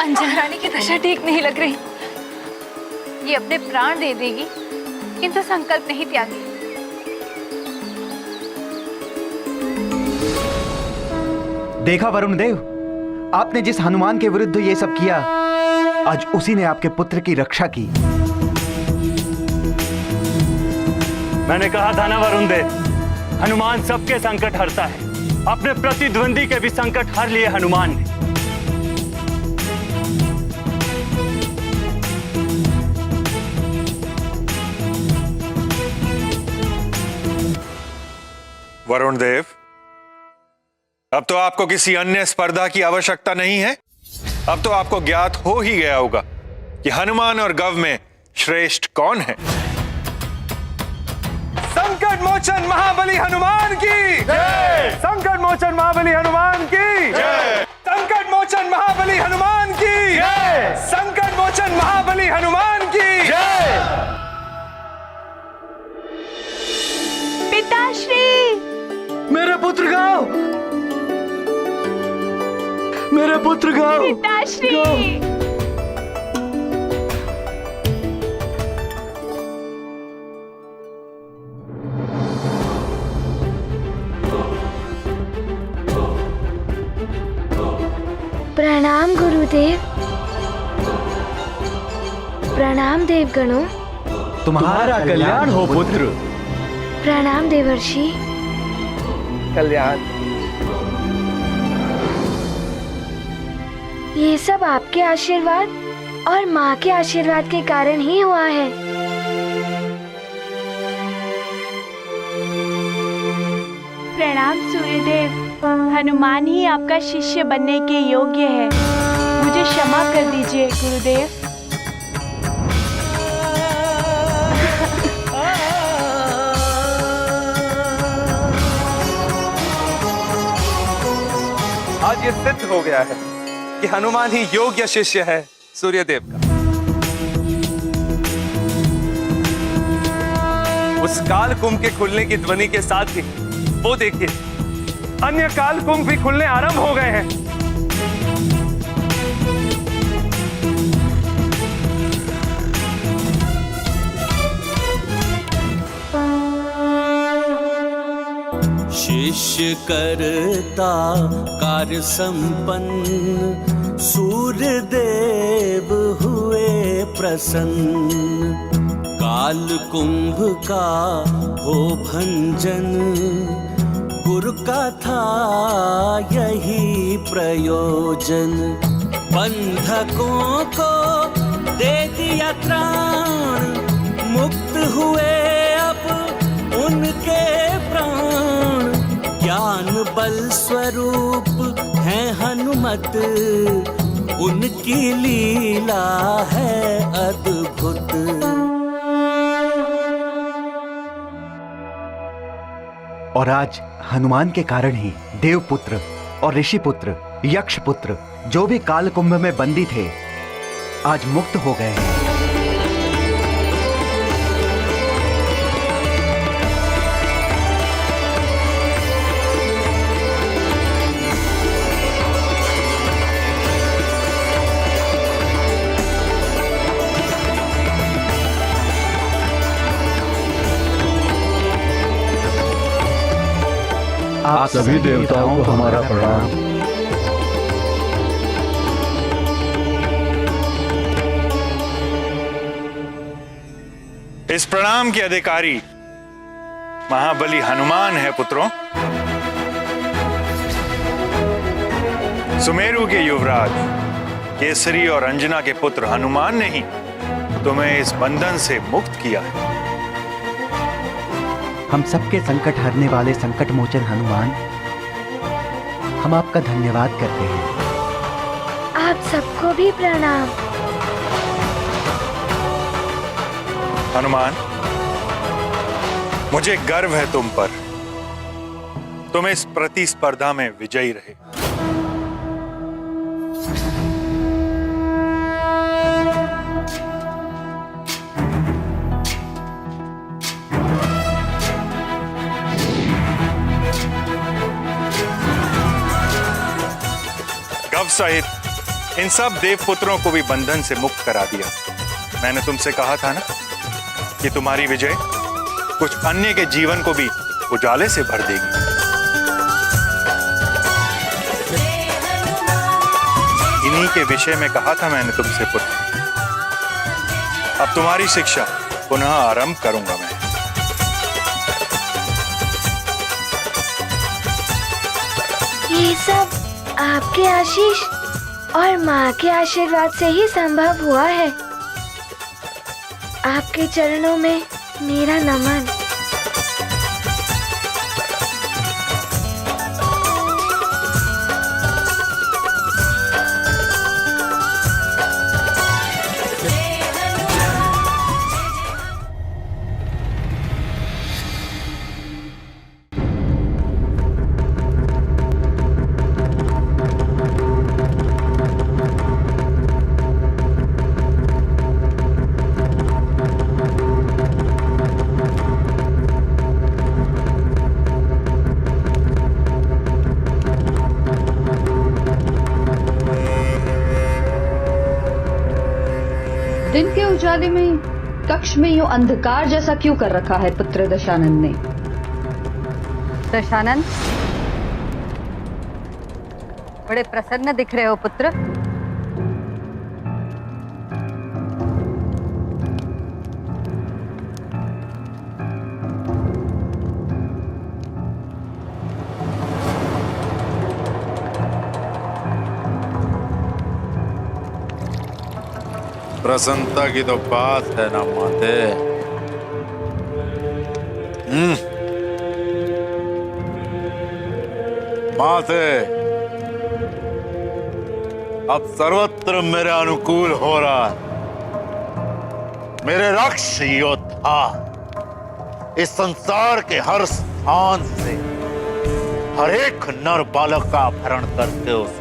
अंजना रानी की दशा ठीक नहीं लग रही। ये अपने प्राण दे देगी किंतु संकल्प नहीं त्यागी। देखा वरुण देव, आपने जिस हनुमान के विरुद्ध ये सब किया, आज उसी ने आपके पुत्र की रक्षा की। मैंने कहा था ना वरुण देव, हनुमान सबके संकट हरता है। अपने प्रतिद्वंदी के भी संकट हर लिए हनुमान ने। वरुण देव, अब तो आपको किसी अन्य स्पर्धा की आवश्यकता नहीं है। अब तो आपको ज्ञात हो ही गया होगा कि हनुमान और गव में श्रेष्ठ कौन है। संकट मोचन महाबली हनुमान की जय। संकट मोचन महाबली हनुमान की जय। संकट मोचन महाबली हनुमान की जय। संकट मोचन महाबली हनुमान की जय। पिताश्री, मेरे पुत्र गाओ, मेरे पुत्र गाओ, पिताश्री। प्रणाम गुरुदेव। प्रणाम देवगणों। तुम्हारा कल्याण हो पुत्र। प्रणाम देवर्षि। कल्याण। ये सब आपके आशीर्वाद और माँ के आशीर्वाद के कारण ही हुआ है। प्रणाम सूर्यदेव। हनुमान ही आपका शिष्य बनने के योग्य है। मुझे क्षमा कर दीजिए गुरुदेव। आज ये सिद्ध हो गया है कि हनुमान ही योग्य शिष्य है सूर्यदेव का। उस काल कुंभ के खुलने की ध्वनि के साथ ही वो देखिए, अन्य काल कुंभ भी खुलने आरंभ हो गए हैं। शिष्य करता कार्य संपन्न, सूर्य देव हुए प्रसन्न। काल कुंभ का हो भंजन, गुरु का था यही प्रयोजन। बंधकों को दे दिया त्राण, मुक्त हुए अब उनके प्राण। ज्ञान बल स्वरूप है हनुमत, उनकी लीला है अद्भुत। और आज हनुमान के कारण ही देवपुत्र और ऋषिपुत्र, यक्षपुत्र, जो भी काल कुंभ में बंदी थे, आज मुक्त हो गए हैं। आप सभी देवताओं को हमारा प्रणाम। इस प्रणाम के अधिकारी महाबली हनुमान है पुत्रों। सुमेरु के युवराज केसरी और अंजना के पुत्र हनुमान ने ही तुम्हें इस बंधन से मुक्त किया है। हम सबके संकट हरने वाले संकट मोचन हनुमान, हम आपका धन्यवाद करते हैं। आप सबको भी प्रणाम। हनुमान, मुझे गर्व है तुम पर। तुम इस प्रतिस्पर्धा में विजयी रहे। गव सहित इन सब देवपुत्रों को भी बंधन से मुक्त करा दिया। मैंने तुमसे कहा था ना कि तुम्हारी विजय कुछ अन्य के जीवन को भी उजाले से भर देगी। इन्हीं के विषय में कहा था मैंने तुमसे पुत्र। अब तुम्हारी शिक्षा पुनः आरंभ करूंगा मैं। ये सब आपके आशीष और माँ के आशीर्वाद से ही संभव हुआ है। आपके चरणों में मेरा नमन। दिन के उजाले में कक्ष में यूं अंधकार जैसा क्यों कर रखा है पुत्र दशानंद ने? दशानंद, बड़े प्रसन्न दिख रहे हो पुत्र। प्रसन्नता की तो बात है ना माते। माते, अब सर्वत्र मेरे अनुकूल हो रहा है। मेरे रक्ष योद्धा इस संसार के हर स्थान से हर एक नर बालक का अपहरण करके उस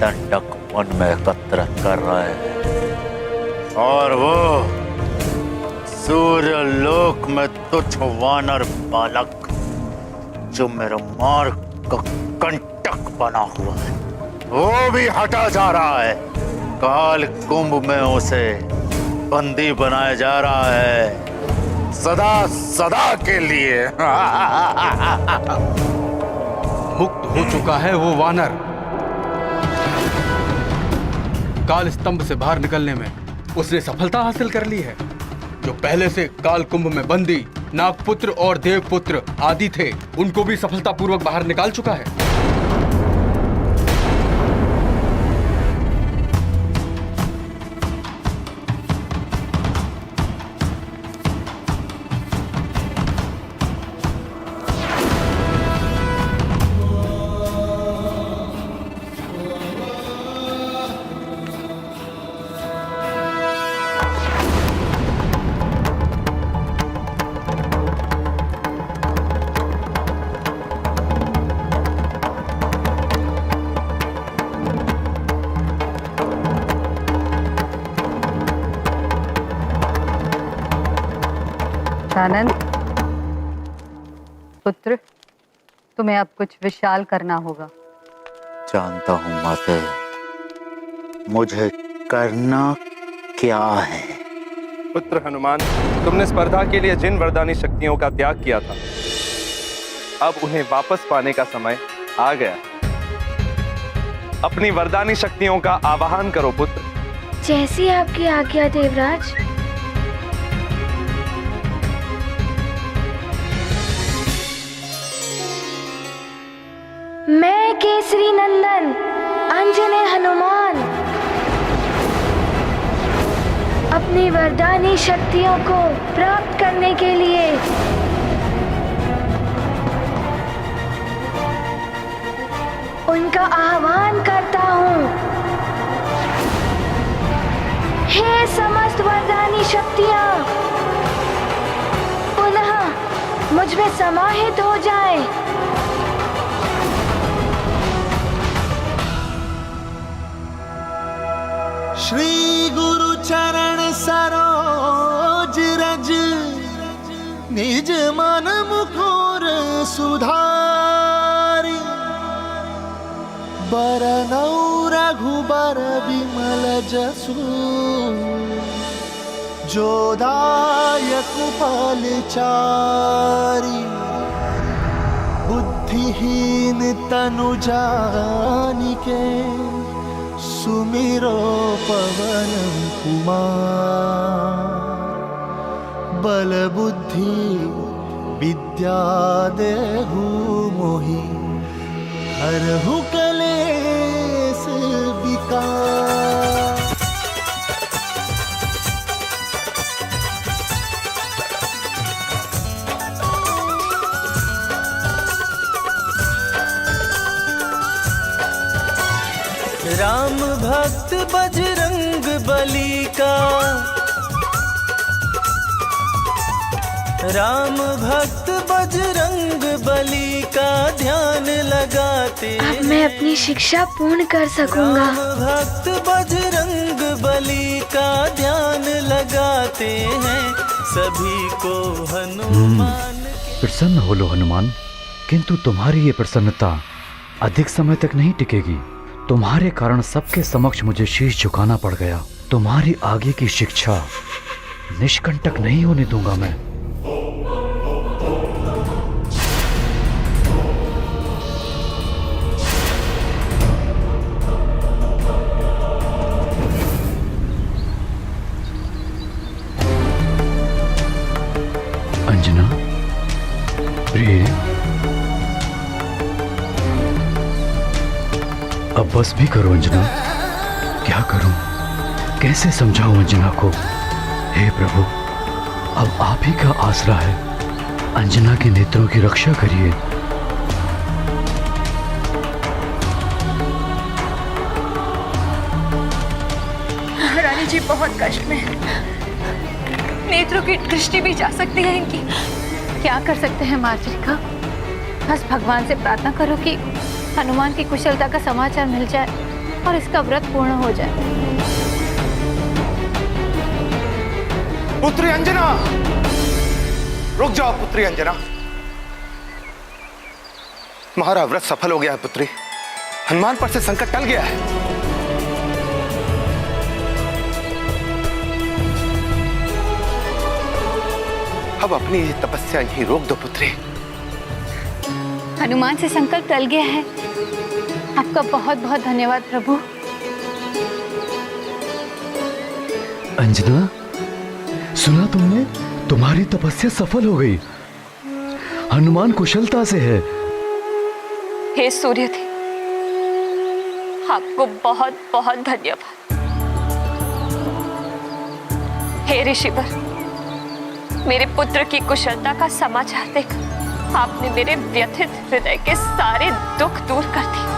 दंडक वन में एकत्र कर रहे हैं। और वो सूर्य लोक में तुच्छ वानर बालक जो मेरे मार्ग का कंटक बना हुआ है, वो भी हटा जा रहा है। काल कुंभ में उसे बंदी बनाया जा रहा है, सदा सदा के लिए। मुक्त हो चुका है वो वानर। काल स्तंभ से बाहर निकलने में उसने सफलता हासिल कर ली है। जो पहले से काल कुंभ में बंदी नागपुत्र और देवपुत्र आदि थे, उनको भी सफलतापूर्वक बाहर निकाल चुका है। आनंद पुत्र, तुम्हें अब कुछ विशाल करना होगा। जानता हूं माते, मुझे करना क्या है। पुत्र हनुमान, तुमने स्पर्धा के लिए जिन वरदानी शक्तियों का त्याग किया था, अब उन्हें वापस पाने का समय आ गया। अपनी वरदानी शक्तियों का आवाहन करो पुत्र। जैसी आपकी आज्ञा देवराज। मैं केसरी नंदन अंजने हनुमान अपनी वरदानी शक्तियों को प्राप्त करने के लिए उनका आह्वान करता हूँ। हे समस्त वरदानी शक्तियाँ, पुनः मुझ में समाहित हो जाए। श्री गुरु चरण सरोज रज निज मन मुकुर सुधारी बरनौ रघुबर विमल जसु जोदायक फल चारी बुद्धिहीन तनु जानिके सुमिरो पवन कुमार बल बुद्धि विद्या देहु मोहि हरहु कलेस विकार। राम भक्त बजरंग बली का राम भक्त बजरंग बली का ध्यान लगाते अब मैं अपनी शिक्षा पूर्ण कर सकूंगा। राम भक्त बजरंग बली का ध्यान लगाते हैं सभी को हनुमान। प्रसन्न हो लो हनुमान, किंतु तुम्हारी ये प्रसन्नता अधिक समय तक नहीं टिकेगी। तुम्हारे कारण सबके समक्ष मुझे शीश झुकाना पड़ गया। तुम्हारी आगे की शिक्षा निष्कंटक नहीं होने दूंगा मैं। अंजना, प्रिय, अब बस भी करो अंजना। क्या करूं, कैसे समझाऊं अंजना को? हे प्रभु, अब आप ही का आसरा है। अंजना के नेत्रों की रक्षा करिए। रानी जी बहुत कष्ट में है। नेत्रों की दृष्टि भी जा सकती है इनकी। क्या कर सकते हैं मार्जरिका? बस भगवान से प्रार्थना करो कि हनुमान की कुशलता का समाचार मिल जाए और इसका व्रत पूर्ण हो जाए। पुत्री अंजना, रुक जाओ पुत्री अंजना। तुम्हारा व्रत सफल हो गया है पुत्री। हनुमान पर से संकट टल गया है। अब अपनी ये तपस्या यहीं रोक दो पुत्री। हनुमान से संकल्प टल गया है। आपका बहुत बहुत धन्यवाद प्रभु। अंजना, सुना तुमने? तुम्हारी तपस्या सफल हो गई। हनुमान कुशलता से है। हे सूर्य देव, आपको बहुत बहुत धन्यवाद। हे ऋषिवर, मेरे पुत्र की कुशलता का समाचार देकर आपने मेरे व्यथित हृदय के सारे दुख दूर कर दिए।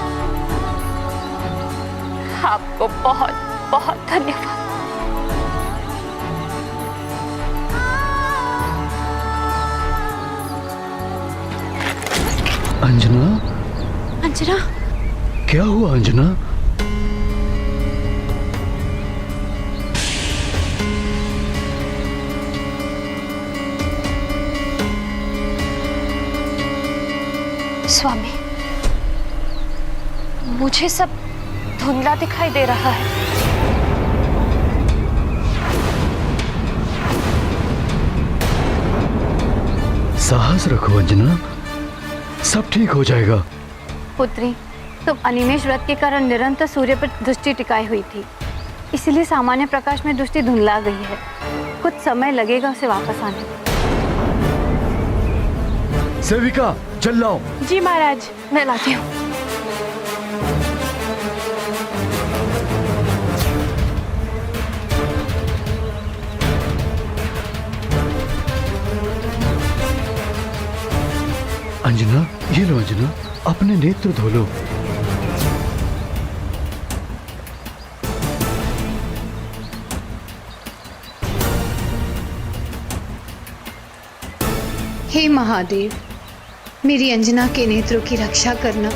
आपको बहुत बहुत धन्यवाद। अंजना, अंजना, क्या हुआ अंजना? स्वामी, मुझे सब धुंधला दिखाई दे रहा है। साहस रखो अंजना, सब ठीक हो जाएगा। पुत्री, तुम अनिमेष व्रत के कारण निरंतर सूर्य पर दृष्टि टिकाई हुई थी, इसलिए सामान्य प्रकाश में दृष्टि धुंधला गई है। कुछ समय लगेगा उसे वापस आने में। सेविका, चल लाओ। जी महाराज। मैं लाती हूँ। अंजना, ये लो अंजना, अपने नेत्र धो लो। हे महादेव, मेरी अंजना के नेत्रों की रक्षा करना।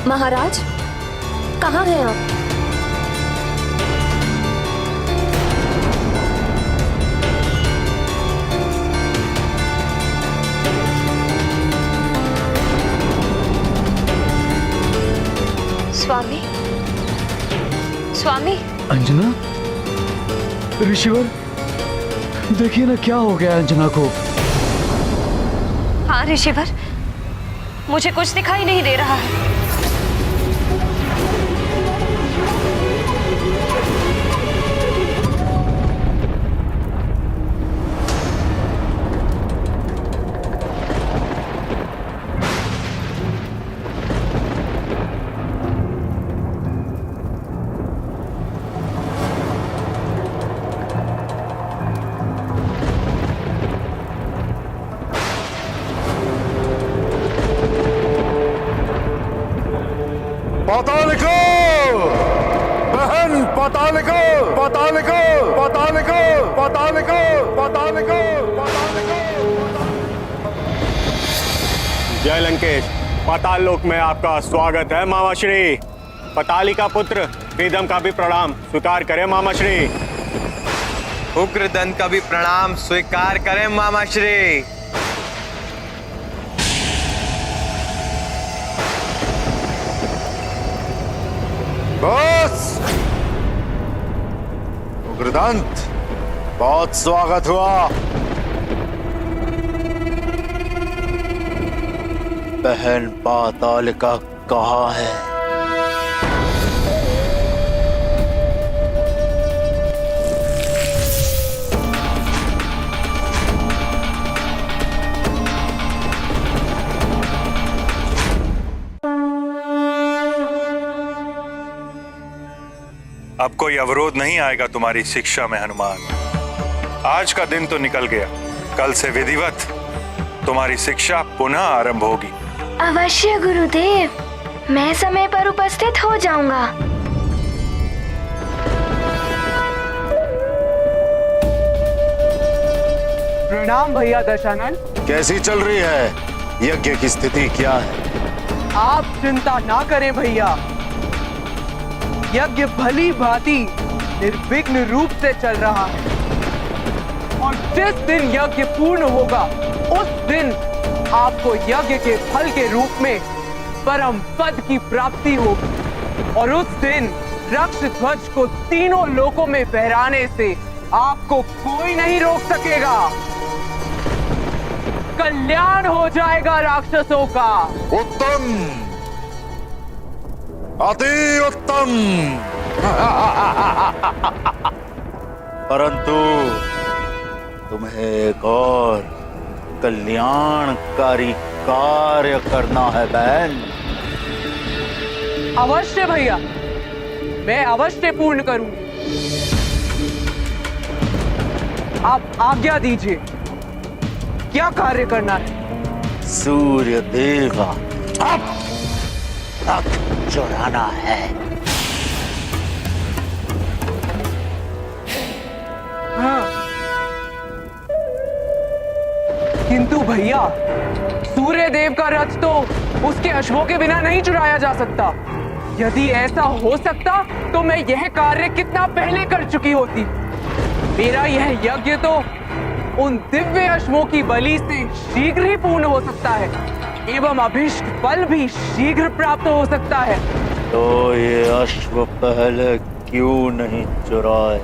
महाराज, कहाँ हैं आप? स्वामी, स्वामी। अंजना, ऋषिवर, देखिए ना क्या हो गया अंजना को। हाँ ऋषिवर, मुझे कुछ दिखाई नहीं दे रहा है। पातालिको बहन, पातालिको, पातालिको, पातालिको, पातालिको, पातालिको, पातालिको। जय लंकेश, पाताल लोक में आपका स्वागत है मामाश्री। पताली का पुत्र प्रीतम का भी प्रणाम स्वीकार करें मामाश्री। उग्रदंत का भी प्रणाम स्वीकार करें मामाश्री। बस उग्रदंत, बहुत स्वागत हुआ। बहन पातालिका कहाँ है? अब कोई अवरोध नहीं आएगा तुम्हारी शिक्षा में हनुमान। आज का दिन तो निकल गया, कल से विधिवत तुम्हारी शिक्षा पुनः आरंभ होगी। अवश्य गुरुदेव, मैं समय पर उपस्थित हो जाऊंगा। प्रणाम भैया दशानन। कैसी चल रही है यज्ञ की स्थिति, क्या है? आप चिंता ना करें भैया, यज्ञ भली भांति निर्विघ्न रूप से चल रहा है और जिस दिन यज्ञ पूर्ण होगा उस दिन आपको यज्ञ के फल के रूप में परम पद की प्राप्ति होगी और उस दिन रक्ष ध्वज को तीनों लोकों में फहराने से आपको कोई नहीं रोक सकेगा। कल्याण हो जाएगा राक्षसों का। उत्तम, अति उत्तम। परंतु तुम्हें एक और कल्याणकारी कार्य करना है बहन। अवश्य भैया, मैं अवश्य पूर्ण करूंगी। आप आज्ञा दीजिए, क्या कार्य करना है? सूर्य देव अब तक चुराना है। हाँ। किंतु भैया, सूर्य देव का रथ तो उसके अश्वों के बिना नहीं चुराया जा सकता। यदि ऐसा हो सकता तो मैं यह कार्य कितना पहले कर चुकी होती। मेरा यह यज्ञ तो उन दिव्य अश्वों की बलि से शीघ्र ही पूर्ण हो सकता है एवं अभीष्ट फल भी शीघ्र प्राप्त हो सकता है। तो ये अश्व पहले क्यों नहीं चुराए?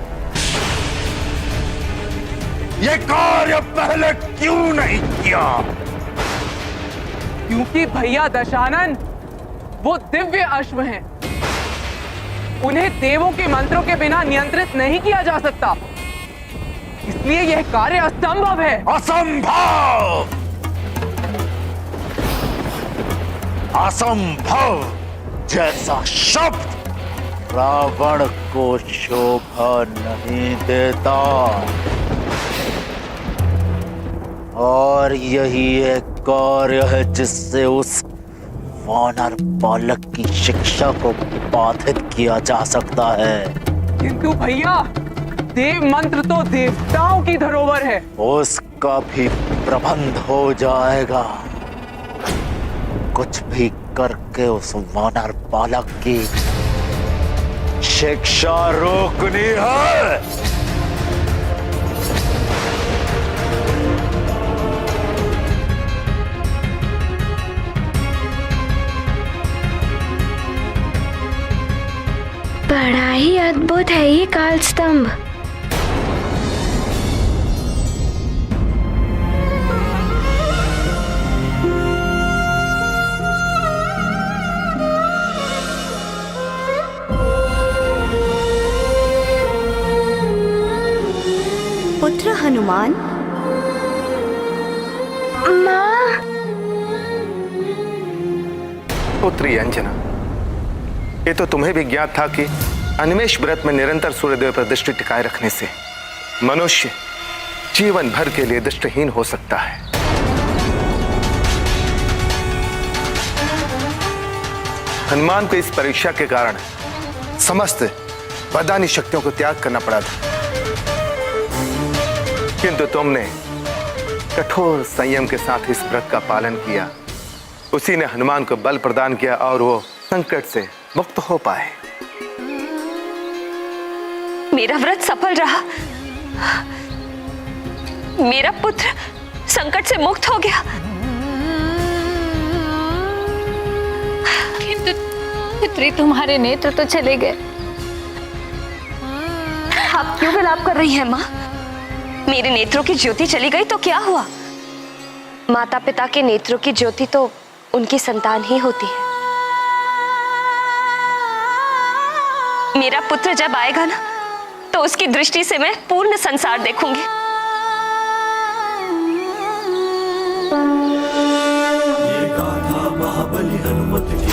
ये कार्य पहले क्यों नहीं किया? क्योंकि भैया दशानन वो दिव्य अश्व हैं। उन्हें देवों के मंत्रों के बिना नियंत्रित नहीं किया जा सकता, इसलिए यह कार्य असंभव है। असंभव! असंभव जैसा शब्द रावण को शोभा नहीं देता, और यही एक कार्य है जिससे उस वानर बालक की शिक्षा को बाधित किया जा सकता है। किंतु भैया, देव मंत्र तो देवताओं की धरोहर है। उसका भी प्रबंध हो जाएगा। कुछ भी करके उस वानर बालक की शिक्षा रोकनी है। बड़ा ही अद्भुत है ये काल स्तंभ। पुत्र हनुमान। माँ। पुत्री अंजना, ये तो तुम्हें भी ज्ञात था कि अनिमेष व्रत में निरंतर सूर्यदेव पर दृष्टि टिकाए रखने से मनुष्य जीवन भर के लिए दृष्टिहीन हो सकता है। हनुमान को इस परीक्षा के कारण समस्त वरदानी शक्तियों को त्याग करना पड़ा था, किंतु तुमने कठोर संयम के साथ इस व्रत का पालन किया। उसी ने हनुमान को बल प्रदान किया और वो संकट से मुक्त हो पाए। मेरा व्रत सफल रहा, मेरा पुत्र संकट से मुक्त हो गया, किंतु पुत्री तुम्हारे नेत्र तो चले गए। आप क्यों विलाप कर रही हैं माँ? मेरे नेत्रों की ज्योति चली गई तो क्या हुआ? माता पिता के नेत्रों की ज्योति तो उनकी संतान ही होती है। मेरा पुत्र जब आएगा ना, तो उसकी दृष्टि से मैं पूर्ण संसार देखूंगी। ये गाथा महाबली हनुमत की,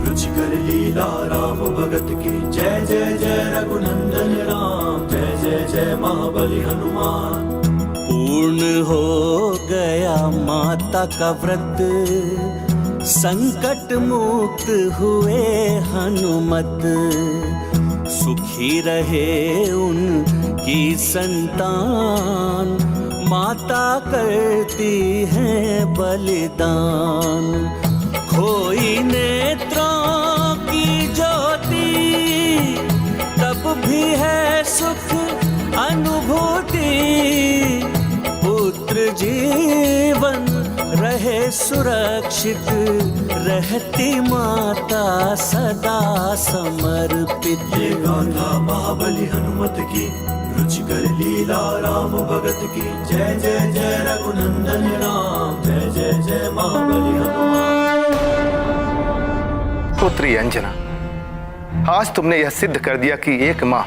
रुचिकर लीला राम भगत की। जय जय जय रघुनंदन राम, जय जय जय महाबली हनुमान। पूर्ण हो गया माता का व्रत, संकट मुक्त हुए हनुमत। सुखी रहे उनकी संतान, माता करती है बलिदान। खोई नेत्रों की ज्योति, तब भी है सुख अनुभूति। पुत्र जीवन रहे सुरक्षित, रहती माता सदा समर्पित। ये गाथा महाबली हनुमत की, रुचिकर लीला राम भगत की। जय जय जय रघुनंदन राम, जय जय जय महाबली हनुमान। पुत्री अंजना, आज तुमने यह सिद्ध कर दिया कि एक माँ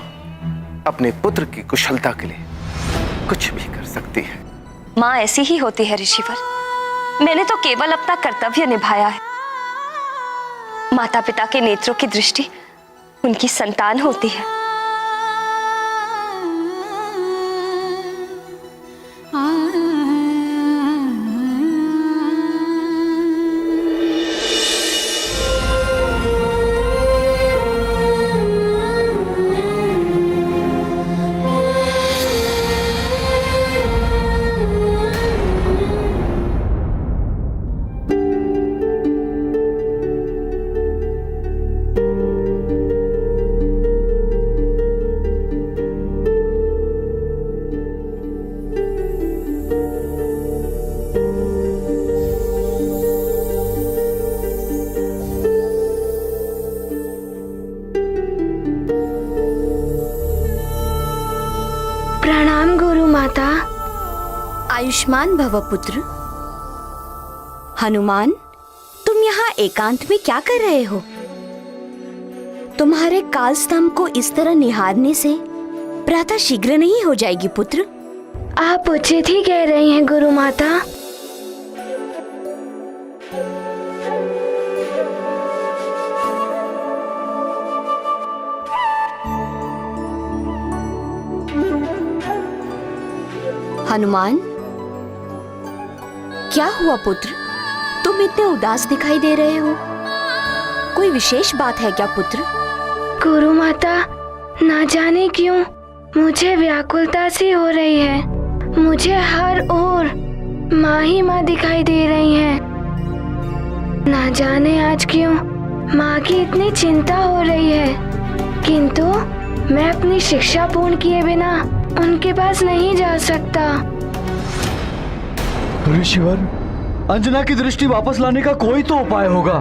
अपने पुत्र की कुशलता के लिए कुछ भी कर सकती है। माँ ऐसी ही होती है ऋषिवर, मैंने तो केवल अपना कर्तव्य निभाया है। माता पिता के नेत्रों की दृष्टि उनकी संतान होती है। प्रणाम गुरु माता। आयुष्मान भव पुत्र। हनुमान, तुम यहाँ एकांत में क्या कर रहे हो? तुम्हारे काल स्तंभ को इस तरह निहारने से प्रातः शीघ्र नहीं हो जाएगी पुत्र? आप उचित ही कह रही हैं गुरु माता। हनुमान, क्या हुआ पुत्र? तुम इतने उदास दिखाई दे रहे हो। कोई विशेष बात है क्या पुत्र? गुरु माता, ना जाने क्यों मुझे व्याकुलता सी हो रही है। मुझे हर ओर माँ ही माँ दिखाई दे रही हैं। ना जाने आज क्यों माँ की इतनी चिंता हो रही है, किंतु मैं अपनी शिक्षा पूर्ण किए बिना उनके पास नहीं जा सकता। ऋषिवर, अंजना की दृष्टि वापस लाने का कोई तो उपाय होगा,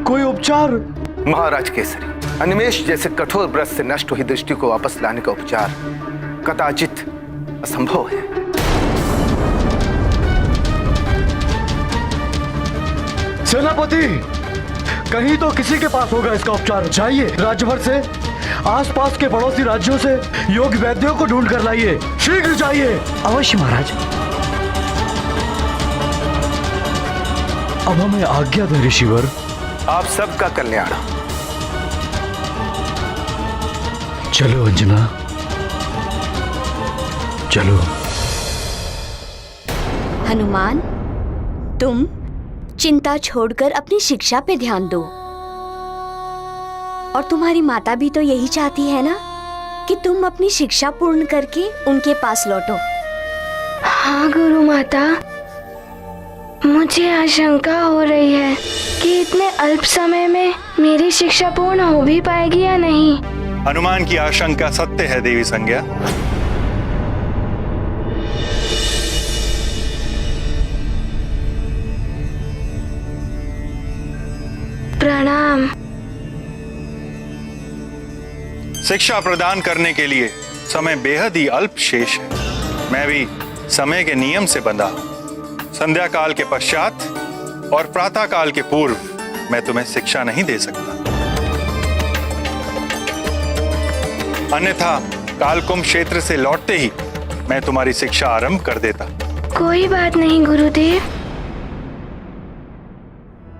कोई उपचार। महाराज केसरी, अनिमेष जैसे कठोर व्रत से नष्ट हुई दृष्टि को वापस लाने का उपचार कदाचित असंभव है। सेनापति, कहीं तो किसी के पास होगा इसका उपचार। जाइए, राज्य भर से, आसपास के पड़ोसी राज्यों से योग्य वैद्यों को ढूंढ कर लाइए। शीघ्र जाइए। अवश्य महाराज। अब हमें आज्ञा दें ऋषिवर। आप सबका कल्याण। चलो अंजना, चलो। हनुमान, तुम चिंता छोड़कर अपनी शिक्षा पे ध्यान दो। और तुम्हारी माता भी तो यही चाहती है ना कि तुम अपनी शिक्षा पूर्ण करके उनके पास लौटो। हाँ गुरु माता, मुझे आशंका हो रही है कि इतने अल्प समय में मेरी शिक्षा पूर्ण हो भी पाएगी या नहीं। हनुमान की आशंका सत्य है देवी संज्ञा। प्रणाम। शिक्षा प्रदान करने के लिए समय बेहद ही अल्प शेष है। मैं भी समय के नियम से बंधा हूं। संध्या काल के पश्चात और प्रातः काल के पूर्व मैं तुम्हें शिक्षा नहीं दे सकता, अन्यथा कालकुंभ क्षेत्र से लौटते ही मैं तुम्हारी शिक्षा आरंभ कर देता। कोई बात नहीं गुरुदेव,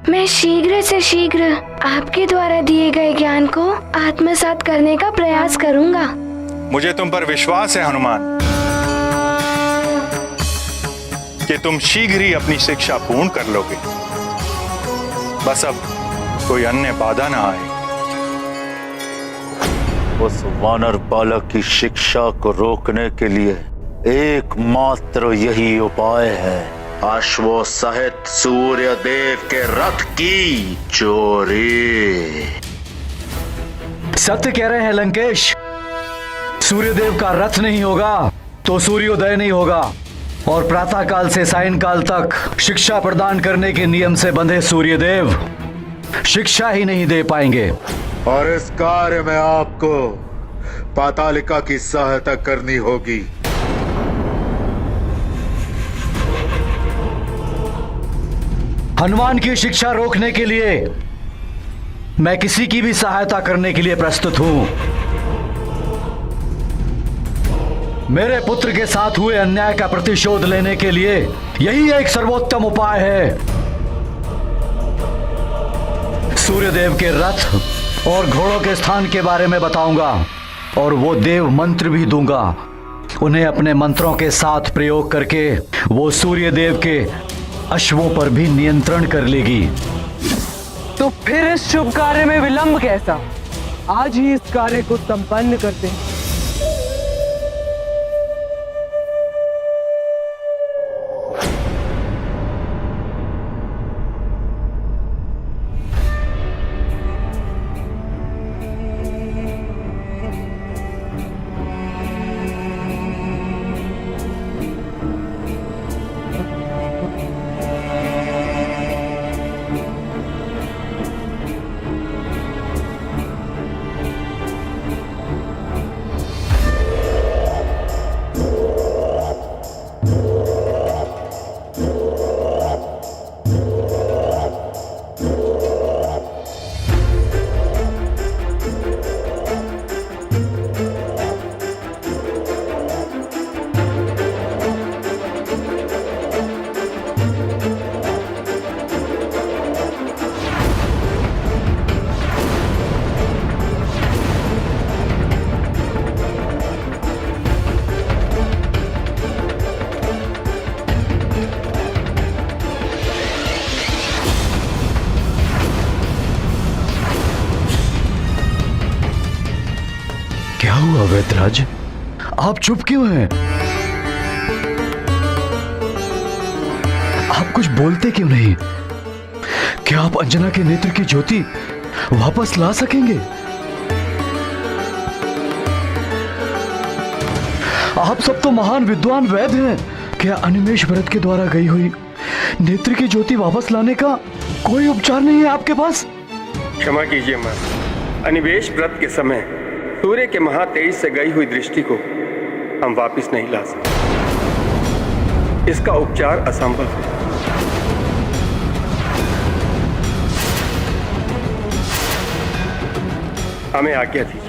मैं शीघ्र से शीघ्र आपके द्वारा दिए गए ज्ञान को आत्मसात करने का प्रयास करूंगा। मुझे तुम पर विश्वास है हनुमान कि तुम शीघ्र ही अपनी शिक्षा पूर्ण कर लोगे। बस अब कोई अन्य बाधा ना आए। उस वानर बालक की शिक्षा को रोकने के लिए एकमात्र यही उपाय है, अश्वों सहित सूर्य देव के रथ की चोरी। सत्य कह रहे हैं लंकेश। सूर्यदेव का रथ नहीं होगा तो सूर्योदय नहीं होगा, और प्रातः काल से सायंकाल तक शिक्षा प्रदान करने के नियम से बंधे सूर्यदेव शिक्षा ही नहीं दे पाएंगे। और इस कार्य में आपको पातालिका की सहायता करनी होगी। हनुमान की शिक्षा रोकने के लिए मैं किसी की भी सहायता करने के लिए प्रस्तुत हूं। मेरे पुत्र के साथ हुए अन्याय का प्रतिशोध लेने के लिए यही एक सर्वोत्तम उपाय है। सूर्यदेव के रथ और घोड़ों के स्थान के बारे में बताऊंगा, और वो देव मंत्र भी दूंगा। उन्हें अपने मंत्रों के साथ प्रयोग करके वो सूर्यदेव के अश्वों पर भी नियंत्रण कर लेगी। तो फिर इस शुभ कार्य में विलंब कैसा? आज ही इस कार्य को संपन्न करते हैं। वैद्यराज, आप चुप क्यों हैं? आप कुछ बोलते क्यों नहीं? क्या आप अंजना के नेत्र की ज्योति वापस ला सकेंगे? आप सब तो महान विद्वान वैद्य हैं। क्या अनिमेष व्रत के द्वारा गई हुई नेत्र की ज्योति वापस लाने का कोई उपचार नहीं है आपके पास? क्षमा कीजिए मां, अनिवेश व्रत के समय सूर्य के महातेज से गई हुई दृष्टि को हम वापस नहीं ला सकते। इसका उपचार असंभव है। हमें आज्ञा दीजिए।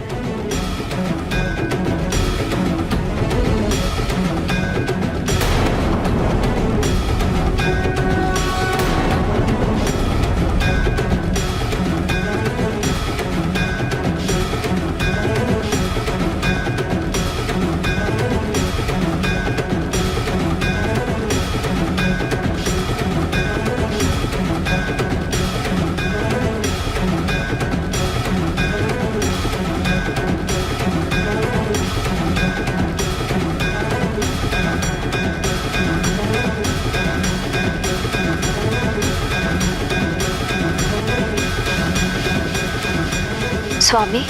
स्वामी,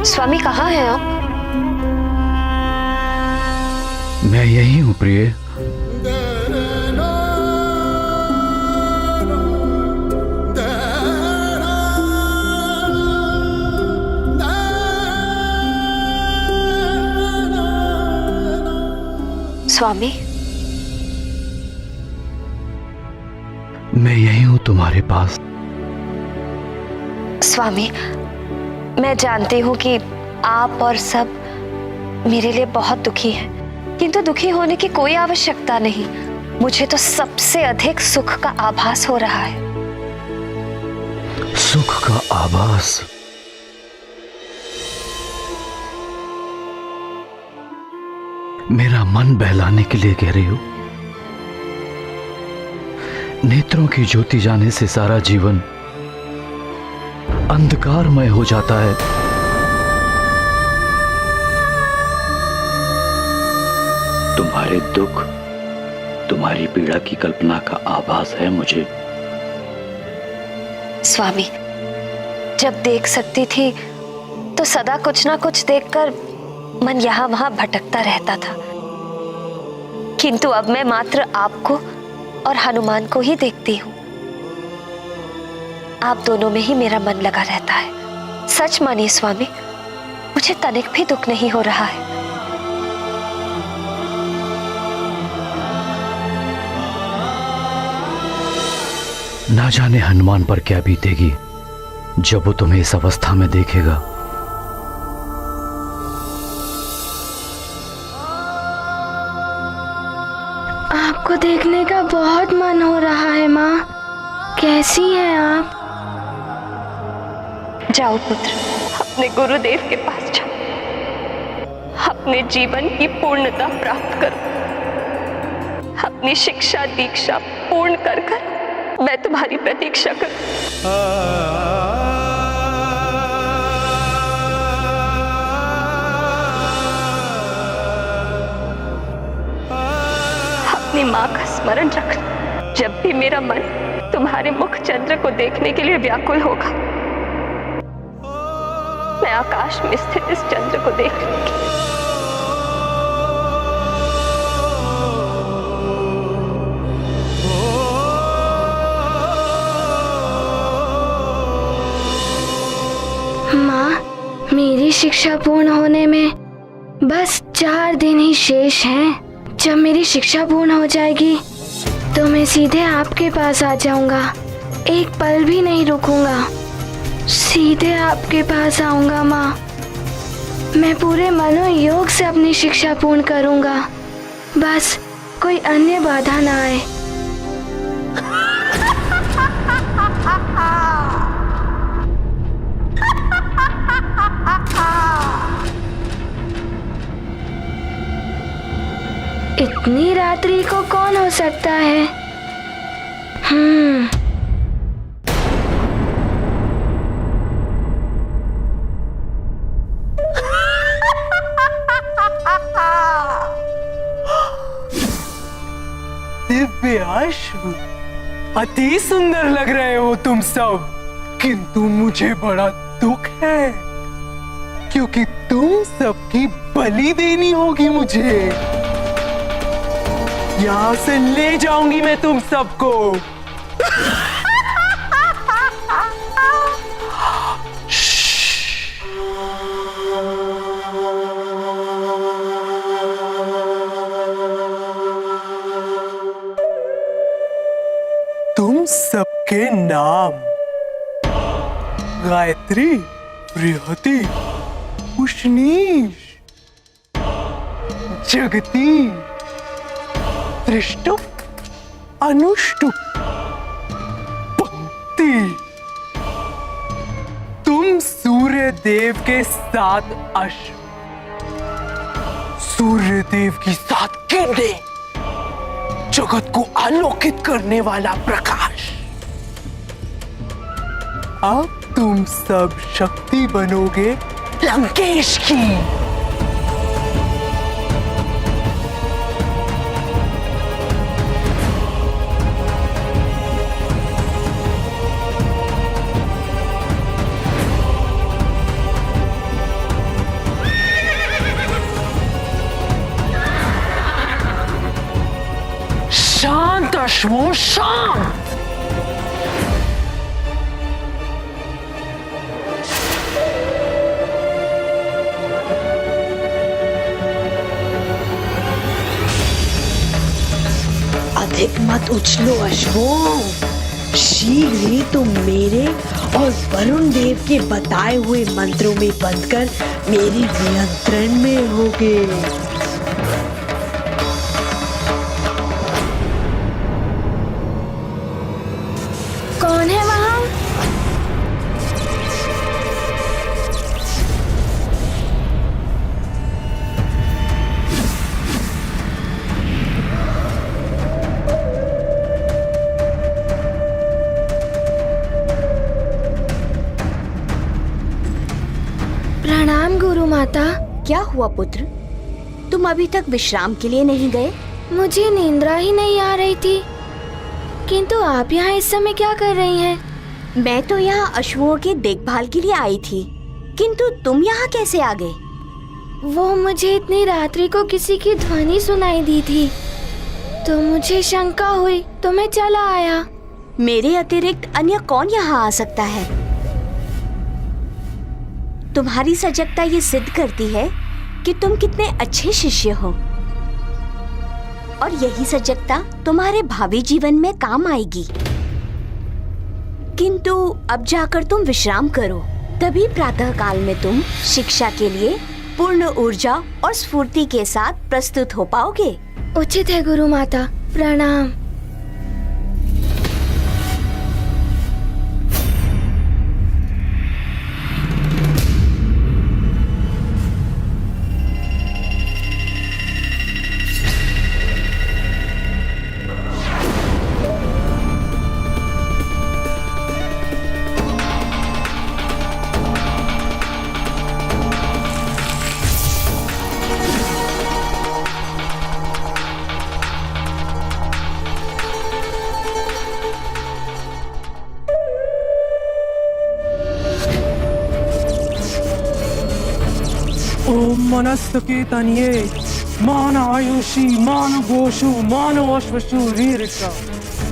स्वामी कहाँ हैं आप? मैं यही हूं प्रिय। स्वामी, मैं यही हूं तुम्हारे पास। स्वामी, मैं जानती हूँ कि आप और सब मेरे लिए बहुत दुखी हैं, किंतु दुखी होने की कोई आवश्यकता नहीं। मुझे तो सबसे अधिक सुख का आभास हो रहा है। सुख का आभास? मेरा मन बहलाने के लिए कह रही हो? नेत्रों की ज्योति जाने से सारा जीवन अंधकारमय हो जाता है। तुम्हारे दुख, तुम्हारी पीड़ा की कल्पना का आभास है मुझे। स्वामी, जब देख सकती थी तो सदा कुछ ना कुछ देखकर मन यहाँ वहां भटकता रहता था, किंतु अब मैं मात्र आपको और हनुमान को ही देखती हूँ। आप दोनों में ही मेरा मन लगा रहता है। सच मानिए स्वामी, मुझे तनिक भी दुख नहीं हो रहा है। ना जाने हनुमान पर क्या बीतेगी जब वो तुम्हें इस अवस्था में देखेगा। आपको देखने का बहुत मन हो रहा है माँ। कैसी हैं आप? जाओ पुत्र, अपने गुरुदेव के पास जाओ। अपने जीवन की पूर्णता प्राप्त करो। अपनी शिक्षा दीक्षा पूर्ण कर मैं तुम्हारी प्रतीक्षा करूं। अपनी माँ का स्मरण रखना। जब भी मेरा मन तुम्हारे मुख चंद्र को देखने के लिए व्याकुल होगा, मैं आकाश में स्थित इस चंद्र को देख लूंगी। माँ, मेरी शिक्षा पूर्ण होने में बस 4 दिन ही शेष हैं। जब मेरी शिक्षा पूर्ण हो जाएगी तो मैं सीधे आपके पास आ जाऊंगा। एक पल भी नहीं रुकूंगा, सीधे आपके पास आऊंगा माँ। मैं पूरे मनोयोग से अपनी शिक्षा पूर्ण करूंगा। बस कोई अन्य बाधा ना आए। इतनी रात्रि को कौन हो सकता है? दिव्य अश्व। अति सुंदर लग रहे हो तुम सब, किंतु मुझे बड़ा दुख है क्योंकि तुम सबकी बलि देनी होगी मुझे। यहां से ले जाऊंगी मैं तुम सबको। तुम सबके नाम गायत्री, बृहति, उष्णीश, जगती, त्रिष्टुप, अनुष्टुप, पंक्ति। तुम सूर्य देव के 7 अश्व, सूर्य देव की 7 किरणें, जगत को आलोकित करने वाला प्रकाश। अब तुम सब शक्ति बनोगे लंकेश की। शांत अश्वों, शांत। अधिक मत उछलो अश्वों, शीघ्र ही तुम मेरे और वरुण देव के बताए हुए मंत्रों में बंधकर मेरे नियंत्रण में होगे। कौन है वहां? प्रणाम गुरु माता। क्या हुआ पुत्र, तुम अभी तक विश्राम के लिए नहीं गए? मुझे नींदरा ही नहीं आ रही थी, किंतु आप यहाँ इस समय क्या कर रही हैं? मैं तो यहाँ अश्वों के देखभाल के लिए आई थी, किंतु तुम यहाँ कैसे आ गए? वो मुझे इतनी रात्रि को किसी की ध्वनि सुनाई दी थी, तो मुझे शंका हुई तो मैं चला आया। मेरे अतिरिक्त अन्य कौन यहाँ आ सकता है? तुम्हारी सजगता ये सिद्ध करती है कि तुम कितने अच्छे शिष्य हो, और यही सजगता तुम्हारे भावी जीवन में काम आएगी। किंतु अब जाकर तुम विश्राम करो, तभी प्रातः काल में तुम शिक्षा के लिए पूर्ण ऊर्जा और स्फूर्ति के साथ प्रस्तुत हो पाओगे। उचित है गुरु माता, प्रणाम। ओम मनस्तकेतन्ये मान आयुषी मान घोषु मानो अश्वशु रीरिका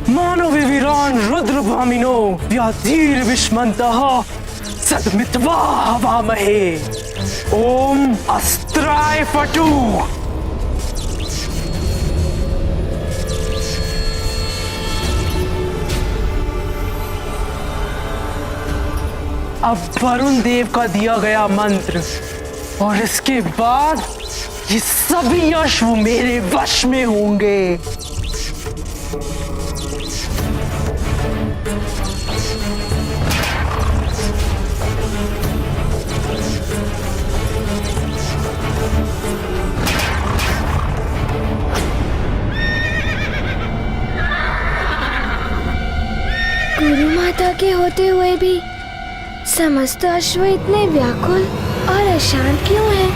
मानो विवीरान रुद्र भामिनो व्याधीर विष्मन्तः सद्मित्वा हवामहे। ओम अस्त्राय फटू। अब वरुण देव का दिया गया मंत्र, और इसके बाद ये सभी अश्व मेरे वश में होंगे। गुरु माता के होते हुए भी समस्त अश्व इतने व्याकुल और अशांत क्यों हैं?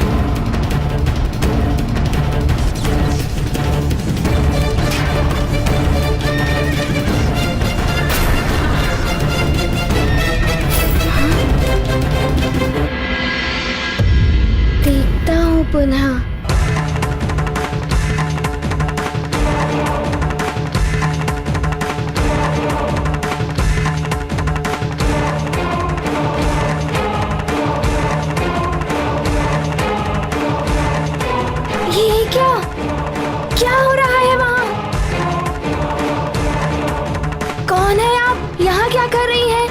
पुनः। ये क्या हो रहा है वहाँ? कौन है आप? यहाँ क्या कर रही हैं?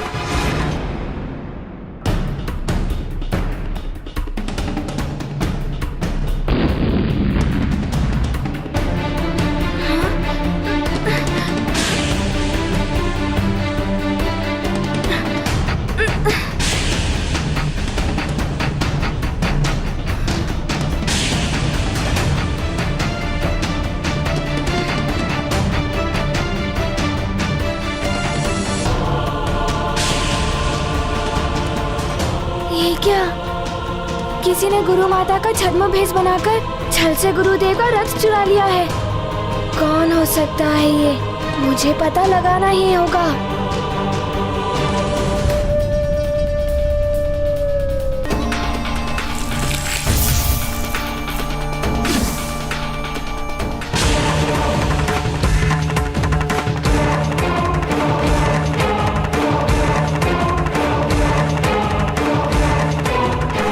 ये क्या? किसी ने गुरु माता का छद्म भेष बनाकर छल से गुरुदेव का रथ चुरा लिया है। कौन हो सकता है ये? मुझे पता लगाना ही होगा।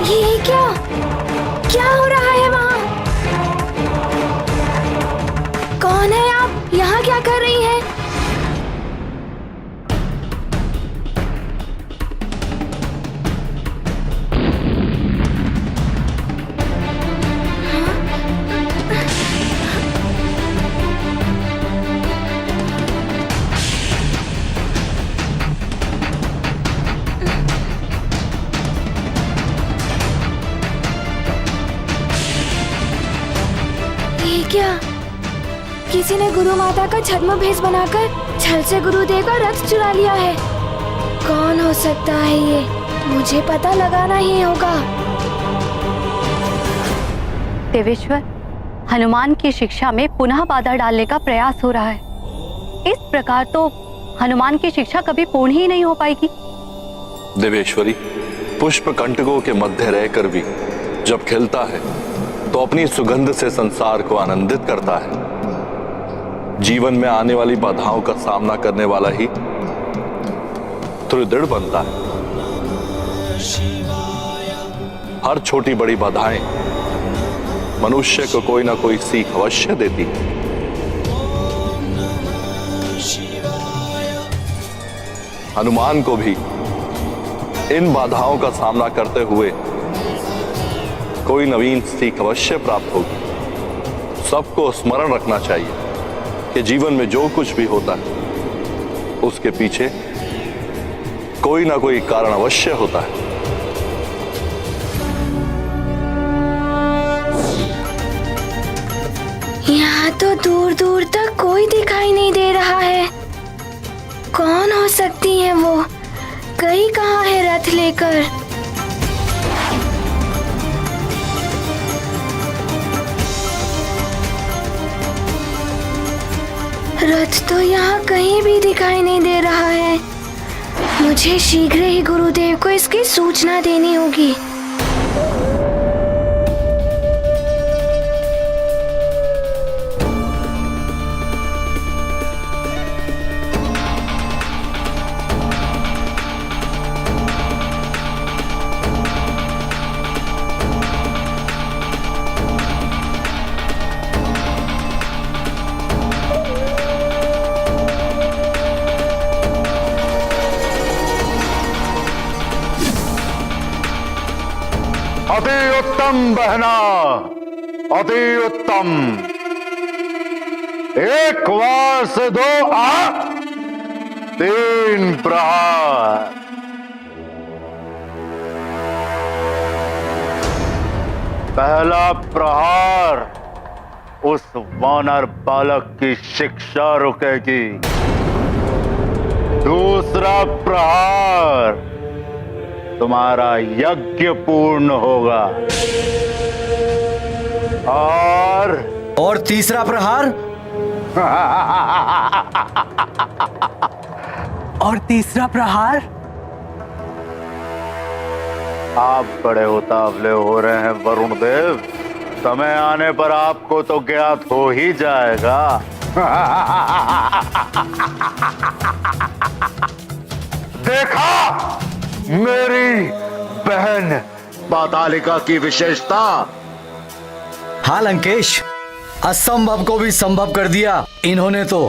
ये क्या हो रहा है वहाँ? कौन है आप? यहाँ क्या कर रही हैं? ये क्या? किसी ने गुरु माता का छद्म भेष बनाकर छल से गुरुदेव का रथ चुरा लिया है। कौन हो सकता है ये? मुझे पता लगाना ही होगा। देवेश्वर, हनुमान की शिक्षा में पुनः बाधा डालने का प्रयास हो रहा है। इस प्रकार तो हनुमान की शिक्षा कभी पूर्ण ही नहीं हो पाएगी। देवेश्वरी, पुष्प कंटकों के मध्य रहकर भी जब खिलता है तो अपनी सुगंध से संसार को आनंदित करता है। जीवन में आने वाली बाधाओं का सामना करने वाला ही दृढ़ बनता है। हर छोटी बड़ी बाधाएं मनुष्य को कोई ना कोई सीख अवश्य देती है। हनुमान को भी इन बाधाओं का सामना करते हुए कोई नवीन सीख अवश्य प्राप्त होगी। सबको स्मरण रखना चाहिए कि जीवन में जो कुछ भी होता है उसके पीछे कोई ना कोई कारण अवश्य होता है। यहाँ तो दूर दूर तक कोई दिखाई नहीं दे रहा है। कौन हो सकती है वो? गई कहाँ है रथ लेकर? रथ तो यहाँ कहीं भी दिखाई नहीं दे रहा है। मुझे शीघ्र ही गुरुदेव को इसकी सूचना देनी होगी। अति उत्तम बहना, अति उत्तम। एक वार से 2 3 प्रहार। पहला प्रहार उस वानर बालक की शिक्षा रुकेगी। दूसरा प्रहार तुम्हारा यज्ञ पूर्ण होगा। और तीसरा प्रहार? और तीसरा प्रहार? आप बड़े उतावले हो रहे हैं वरुण देव। समय आने पर आपको तो ज्ञात हो ही जाएगा। देखा मेरी बहन पातालिका की विशेषता। हाँ लंकेश, असंभव को भी संभव कर दिया इन्होंने तो।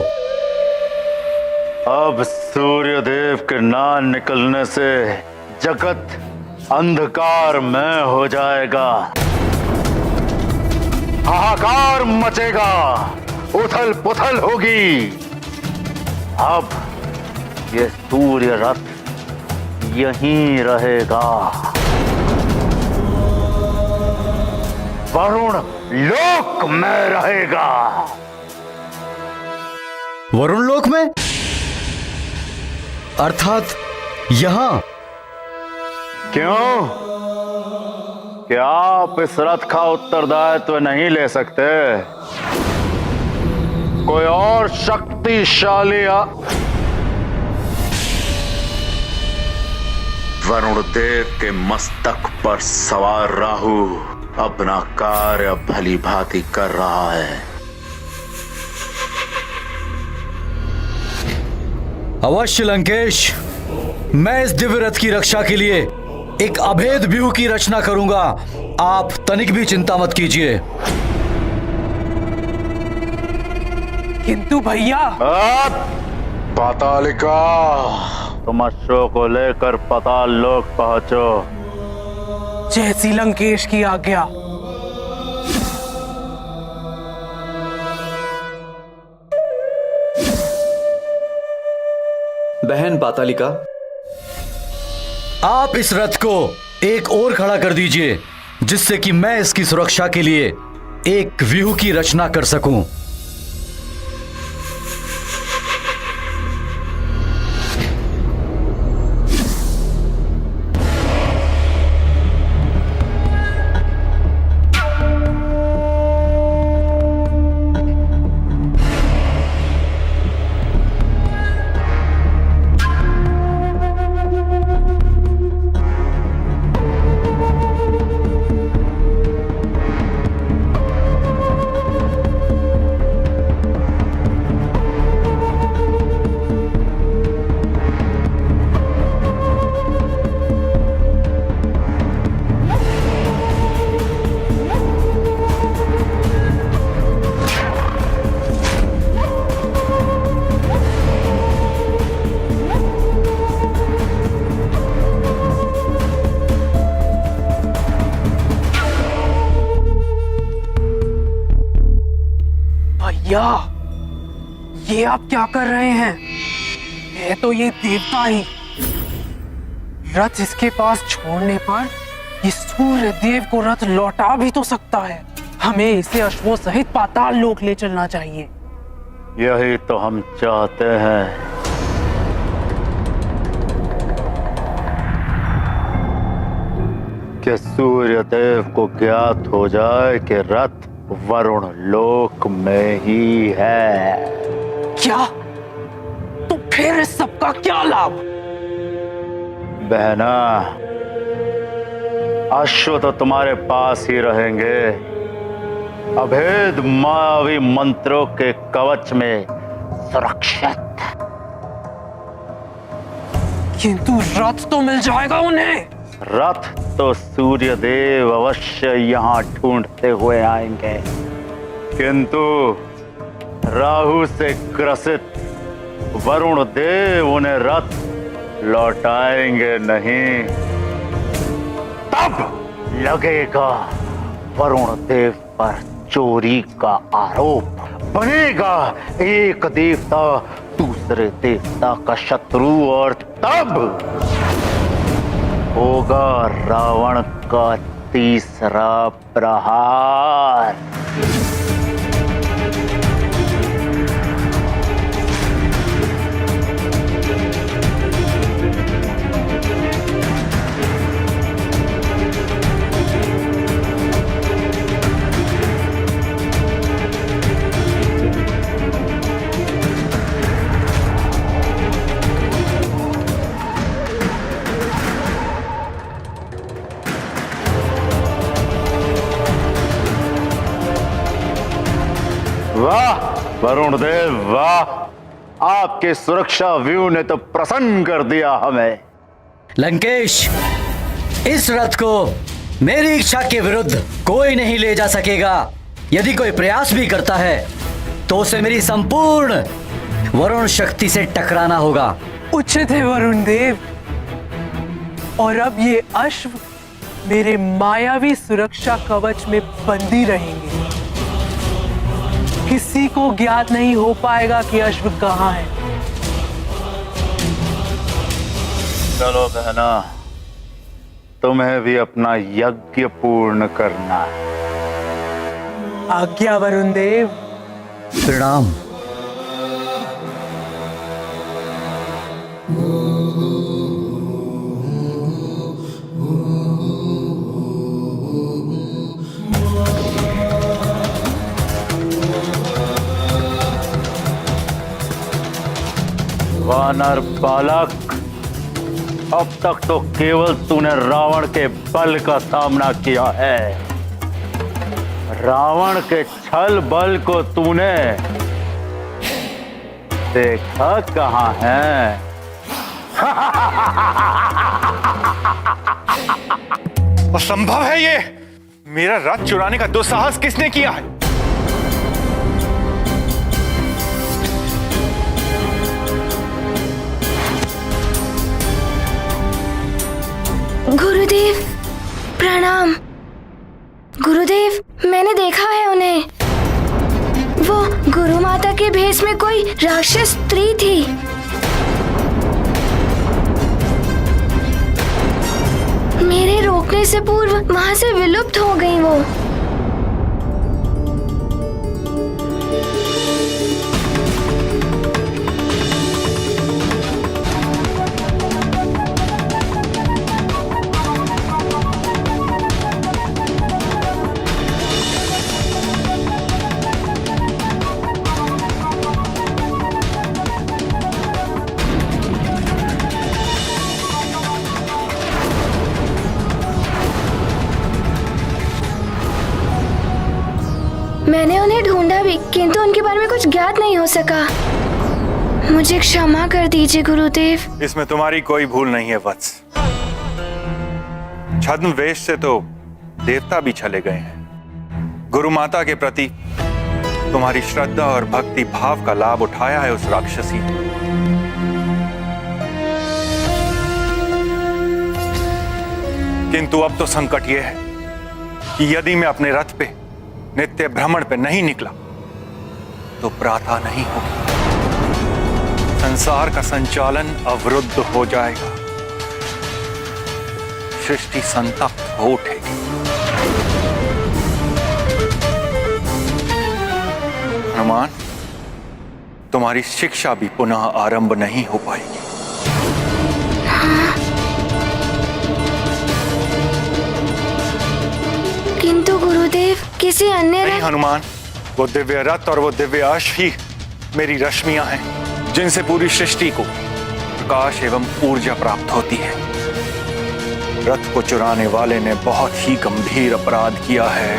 अब सूर्यदेव के ना निकलने से जगत अंधकारमय हो जाएगा, हाहाकार मचेगा, उथल पुथल होगी। अब ये सूर्य रथ यहीं रहेगा, वरुण लोक में रहेगा। वरुण लोक में? अर्थात यहां? क्यों? क्या आप इस रथ का उत्तरदायित्व नहीं ले सकते? कोई और शक्तिशाली वरुण देव के मस्तक पर सवार राहु अपना कार्य भली भांति कर रहा है। अवश्य लंकेश, मैं इस दिव्य रथ की रक्षा के लिए एक अभेद व्यूह की रचना करूंगा। आप तनिक भी चिंता मत कीजिए। किंतु भैया, पातालिका, तुम अश्व को लेकर पाताल लोक पहुंचो। जैसी लंकेश की आज्ञा। बहन पातालिका, आप इस रथ को एक और खड़ा कर दीजिए, जिससे कि मैं इसकी सुरक्षा के लिए एक व्यूह की रचना कर सकूं। भैया, ये आप क्या कर रहे हैं? है तो ये देवता ही। रथ इसके पास छोड़ने पर ये सूर्य देव को रथ लौटा भी तो सकता है। हमें इसे अश्वों सहित पाताल लोक ले चलना चाहिए। यही तो हम चाहते हैं। कि सूर्य देव को ज्ञात हो जाए कि रथ वरुण लोक में ही है। क्या? तो फिर इस सबका क्या लाभ? बहना, अश्व तो तुम्हारे पास ही रहेंगे, अभेद मायावी मंत्रों के कवच में सुरक्षित। किंतु रथ तो मिल जाएगा उन्हें। रथ तो सूर्यदेव अवश्य यहाँ ढूंढते हुए आएंगे, किंतु राहु से ग्रसित वरुण देव उन्हें रथ लौटाएंगे नहीं। तब लगेगा वरुण देव पर चोरी का आरोप, बनेगा एक देवता दूसरे देवता का शत्रु, और तब होगा रावण का तीसरा प्रहार। वाह वरुण देव वाह, आपके सुरक्षा व्यू ने तो प्रसन्न कर दिया हमें। लंकेश, इस रथ को मेरी इच्छा के विरुद्ध कोई नहीं ले जा सकेगा। यदि कोई प्रयास भी करता है तो उसे मेरी संपूर्ण वरुण शक्ति से टकराना होगा। उचित है वरुण देव। और अब ये अश्व मेरे मायावी सुरक्षा कवच में बंदी रहेंगे। किसी को ज्ञात नहीं हो पाएगा कि अश्व कहाँ है। चलो बहना, तुम्हें भी अपना यज्ञ पूर्ण करना है। आज्ञा वरुण देव। प्रणाम। वानर बालक, अब तक तो केवल तूने रावण के बल का सामना किया है। रावण के छल बल को तूने देखा कहाँ है? असंभव है ये। मेरा रथ चुराने का दुस्साहस किसने किया है? गुरुदेव प्रणाम। गुरुदेव, मैंने देखा है उन्हें। वो गुरु माता के भेष में कोई राक्षस स्त्री थी। मेरे रोकने से पूर्व वहां से विलुप्त हो गई वो। मैंने उन्हें ढूंढा भी, किंतु उनके बारे में कुछ ज्ञात नहीं हो सका। मुझे क्षमा कर दीजिए गुरुदेव। इसमें तुम्हारी कोई भूल नहीं है वत्स। छद्म वेश से तो देवता भी चले गए हैं। गुरु माता के प्रति तुम्हारी श्रद्धा और भक्ति भाव का लाभ उठाया है उस राक्षसी ने। किंतु अब तो संकट यह है कि यदि मैं अपने रथ पे नित्य भ्रमण पे नहीं निकला तो प्रातः नहीं होगी। संसार का संचालन अवरुद्ध हो जाएगा। सृष्टि संतप्त हो उठेगी। हनुमान, तुम्हारी शिक्षा भी पुनः आरंभ नहीं हो पाएगी। किंतु गुरुदेव, किसी अन्य नहीं हनुमान, वो दिव्य रथ और वो दिव्य अश्व ही मेरी रश्मियां हैं, जिनसे पूरी सृष्टि को प्रकाश एवं ऊर्जा प्राप्त होती है। रथ को चुराने वाले ने बहुत ही गंभीर अपराध किया है।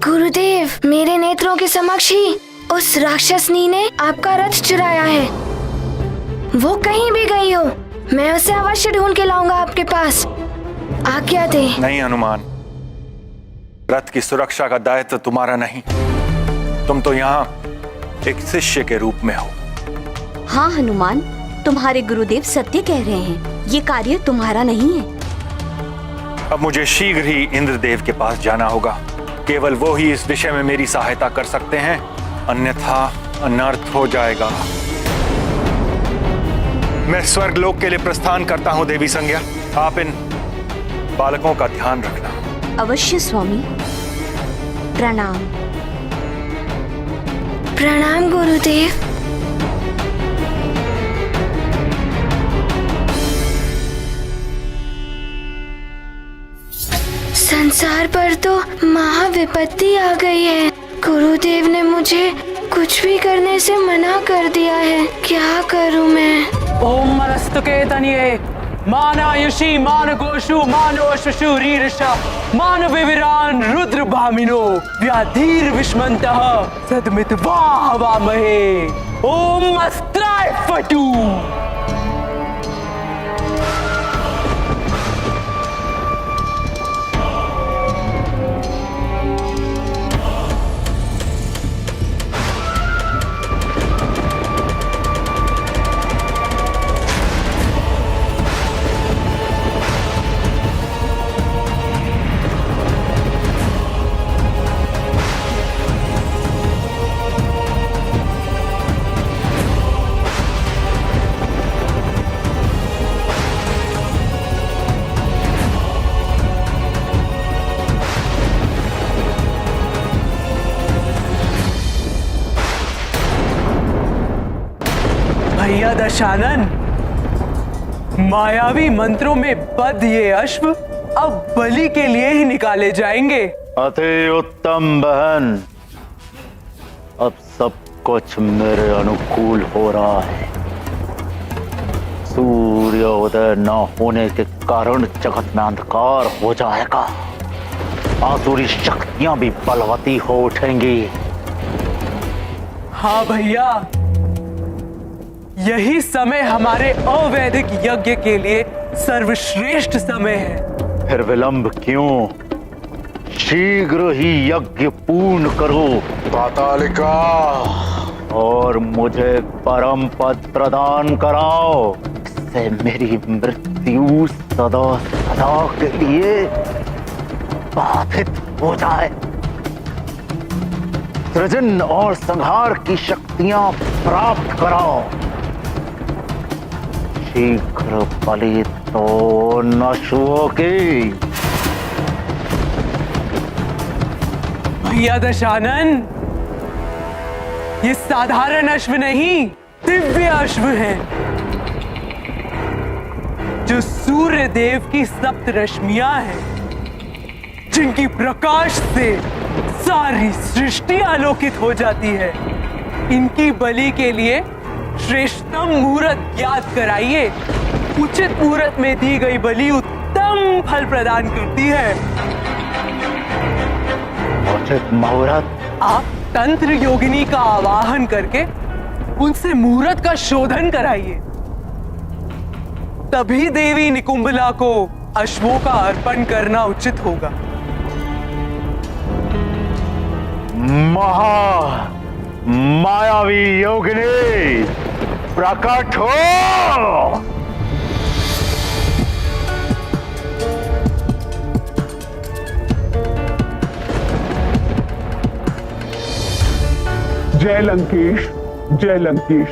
गुरुदेव, मेरे नेत्रों के समक्ष ही उस राक्षसनी ने आपका रथ चुराया है। वो कहीं भी गई हो, मैं उसे अवश्य ढूंढ के लाऊंगा आपके पास। आज्ञा दे। नहीं हनुमान, रथ की सुरक्षा का दायित्व तुम्हारा नहीं। तुम तो यहाँ एक शिष्य के रूप में हो। हाँ हनुमान, तुम्हारे गुरुदेव सत्य कह रहे हैं। ये कार्य तुम्हारा नहीं है। अब मुझे शीघ्र ही इंद्रदेव के पास जाना होगा। केवल वो ही इस विषय में मेरी सहायता कर सकते हैं, अन्यथा अनर्थ हो जाएगा। मैं स्वर्गलोक के लिए प्रस्थान करता हूं देवी संज्ञा। आप इन बालकों का ध्यान रखना। अवश्य स्वामी। प्रणाम। प्रणाम गुरुदेव। संसार पर तो महाविपत्ति आ गई है। गुरुदेव ने मुझे कुछ भी करने से मना कर दिया है। क्या करूं मैं? ओम नमस्तुके तनये मानायुषी मान गोषु मानो अश्वशु रीरषा मान विविरान रुद्र भामिनो व्याधीर विष्मंतः सदमित वामहे ओम अस्त्राय फटू। भैया दशानन, मायावी मंत्रों में बद्ध ये अश्व अब बलि के लिए ही निकाले जाएंगे। अति उत्तम बहन, अब सब कुछ मेरे अनुकूल हो रहा है। सूर्योदय न होने के कारण जगत में अंधकार हो जाएगा, आसुरी शक्तियां भी बलवती हो उठेंगी। हाँ भैया, यही समय हमारे अवैधिक यज्ञ के लिए सर्वश्रेष्ठ समय है। फिर विलंब क्यों? शीघ्र ही यज्ञ पूर्ण करो पातालिका, और मुझे परम पद प्रदान कराओ। इससे मेरी मृत्यु सदा सदा के लिए बाधित हो जाए। सृजन और संहार की शक्तियां प्राप्त कराओ। शीघ्र बलि तो नशुओं की। भैया दशानन, ये साधारण अश्व नहीं, दिव्य अश्व है, जो सूर्य देव की सप्त रश्मियां हैं, जिनकी प्रकाश से सारी सृष्टि आलोकित हो जाती है। इनकी बलि के लिए श्रेष्ठतम मुहूर्त ज्ञात कराइए। उचित मुहूर्त में दी गई बलि उत्तम फल प्रदान करती है। उचित मुहूर्त? आप तंत्र योगिनी का आवाहन करके उनसे मुहूर्त का शोधन कराइए, तभी देवी निकुंभला को अश्वों का अर्पण करना उचित होगा। मायावी योगिनी प्रकट हो। जय लंकेश, जय लंकेश।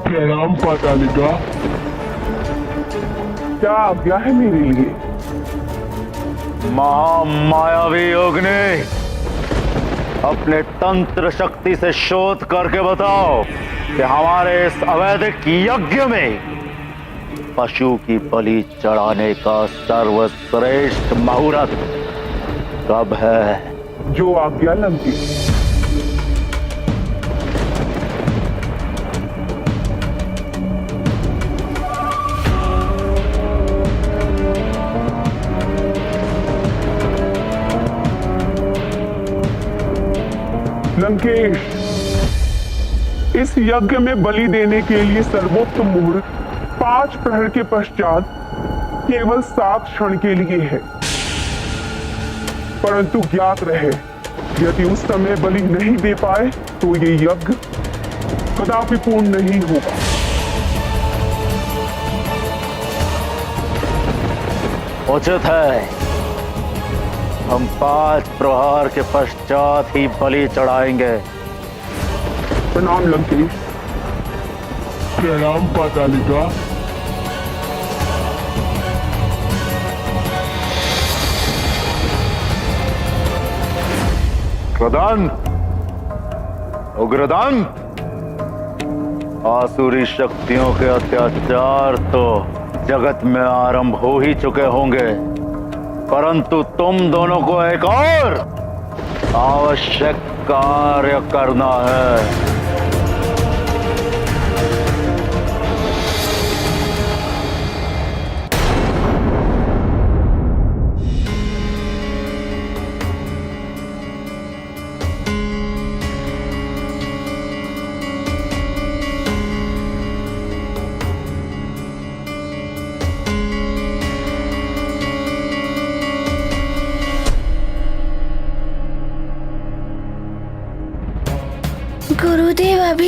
प्रणाम पातालिका, क्या आज्ञा है मेरे लिए? महामायावी योगिनी, अपने तंत्र शक्ति से शोध करके बताओ कि हमारे इस अवैधिक यज्ञ में पशु की बलि चढ़ाने का सर्वश्रेष्ठ मुहूर्त कब है? जो आज्ञा लंकेश। लंकेश, इस यज्ञ में बलि देने के लिए सर्वोत्तम मुहूर्त 5 प्रहर के पश्चात केवल 7 क्षण के लिए है। परंतु ज्ञात रहे, यदि उस समय बलि नहीं दे पाए तो ये यज्ञ कदापि पूर्ण नहीं होगा। उचित है, हम 5 प्रहार के पश्चात ही बलि चढ़ाएंगे। प्रणाम लंकेश। प्रणाम पातालिका। उग्रदान, उग्रदान, आसुरी शक्तियों के अत्याचार तो जगत में आरंभ हो ही चुके होंगे, परंतु तुम दोनों को एक और आवश्यक कार्य करना है।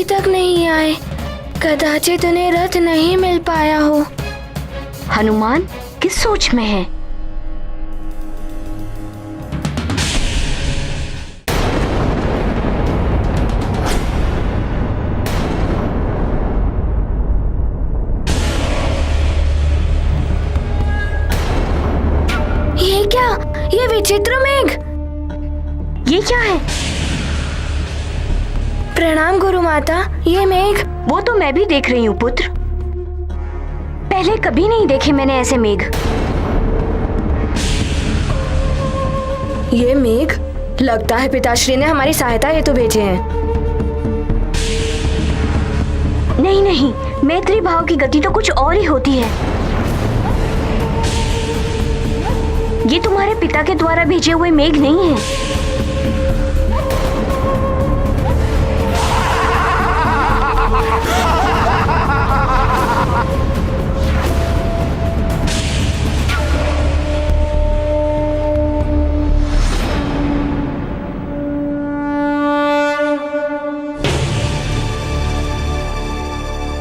तक नहीं आए। कदाचित उन्हें रथ नहीं मिल पाया हो। हनुमान किस सोच में है? ये क्या? ये विचित्र मेघ! ये क्या है? प्रणाम गुरु माता। ये मेघ। वो तो मैं भी देख रही हूँ पुत्र। पहले कभी नहीं देखे मैंने ऐसे मेघ। ये मेघ लगता है पिताश्री ने हमारी सहायता हेतु भेजे हैं। नहीं नहीं, मैत्री भाव की गति तो कुछ और ही होती है। ये तुम्हारे पिता के द्वारा भेजे हुए मेघ नहीं है।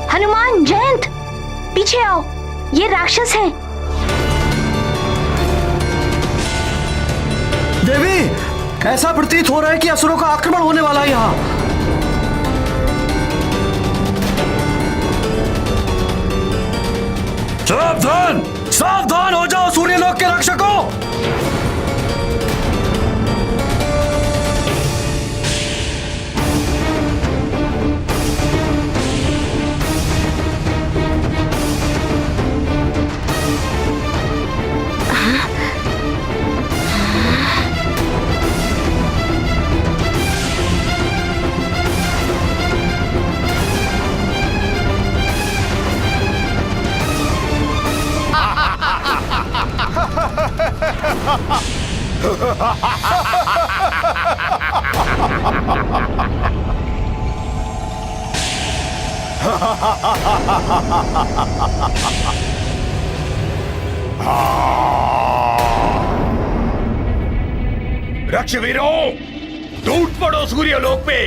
हनुमान, जयंत, पीछे आओ। ये राक्षस है। देवी, ऐसा प्रतीत हो रहा है कि असुरों का आक्रमण होने वाला है यहाँ। सावधान! सावधान हो जाओ सूर्यलोक के रक्षकों! रक्षवीरों, टूट पड़ो सूर्यलोक पे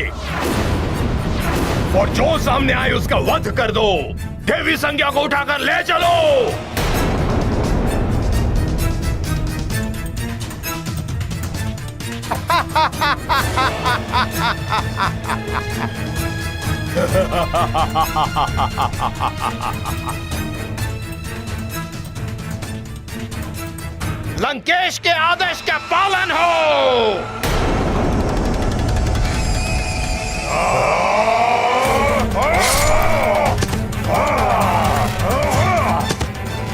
और जो सामने आए उसका वध कर दो। देवी संज्ञा को उठाकर ले चलो। लंकेश के आदेश का पालन हो।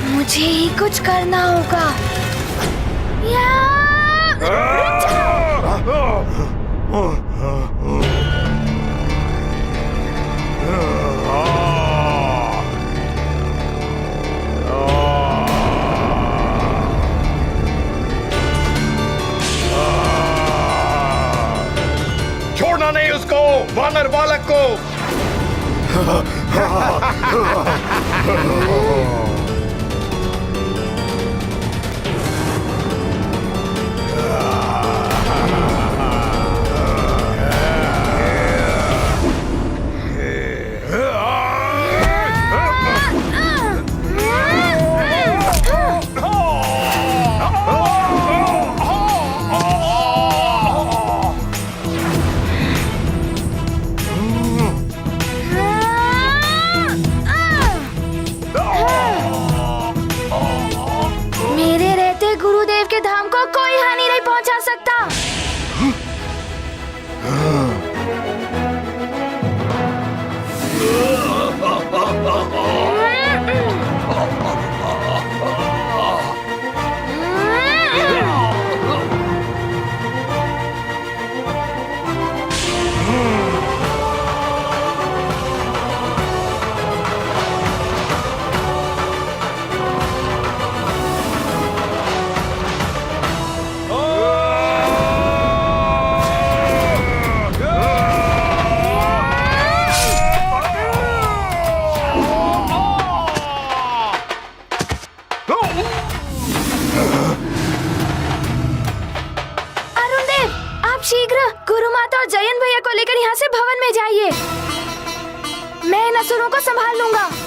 मुझे ही कुछ करना होगा। छोड़ना नहीं उसको, वानर बालक को। गुरुदेव के धाम को कोई हानि नहीं पहुंचा सकता।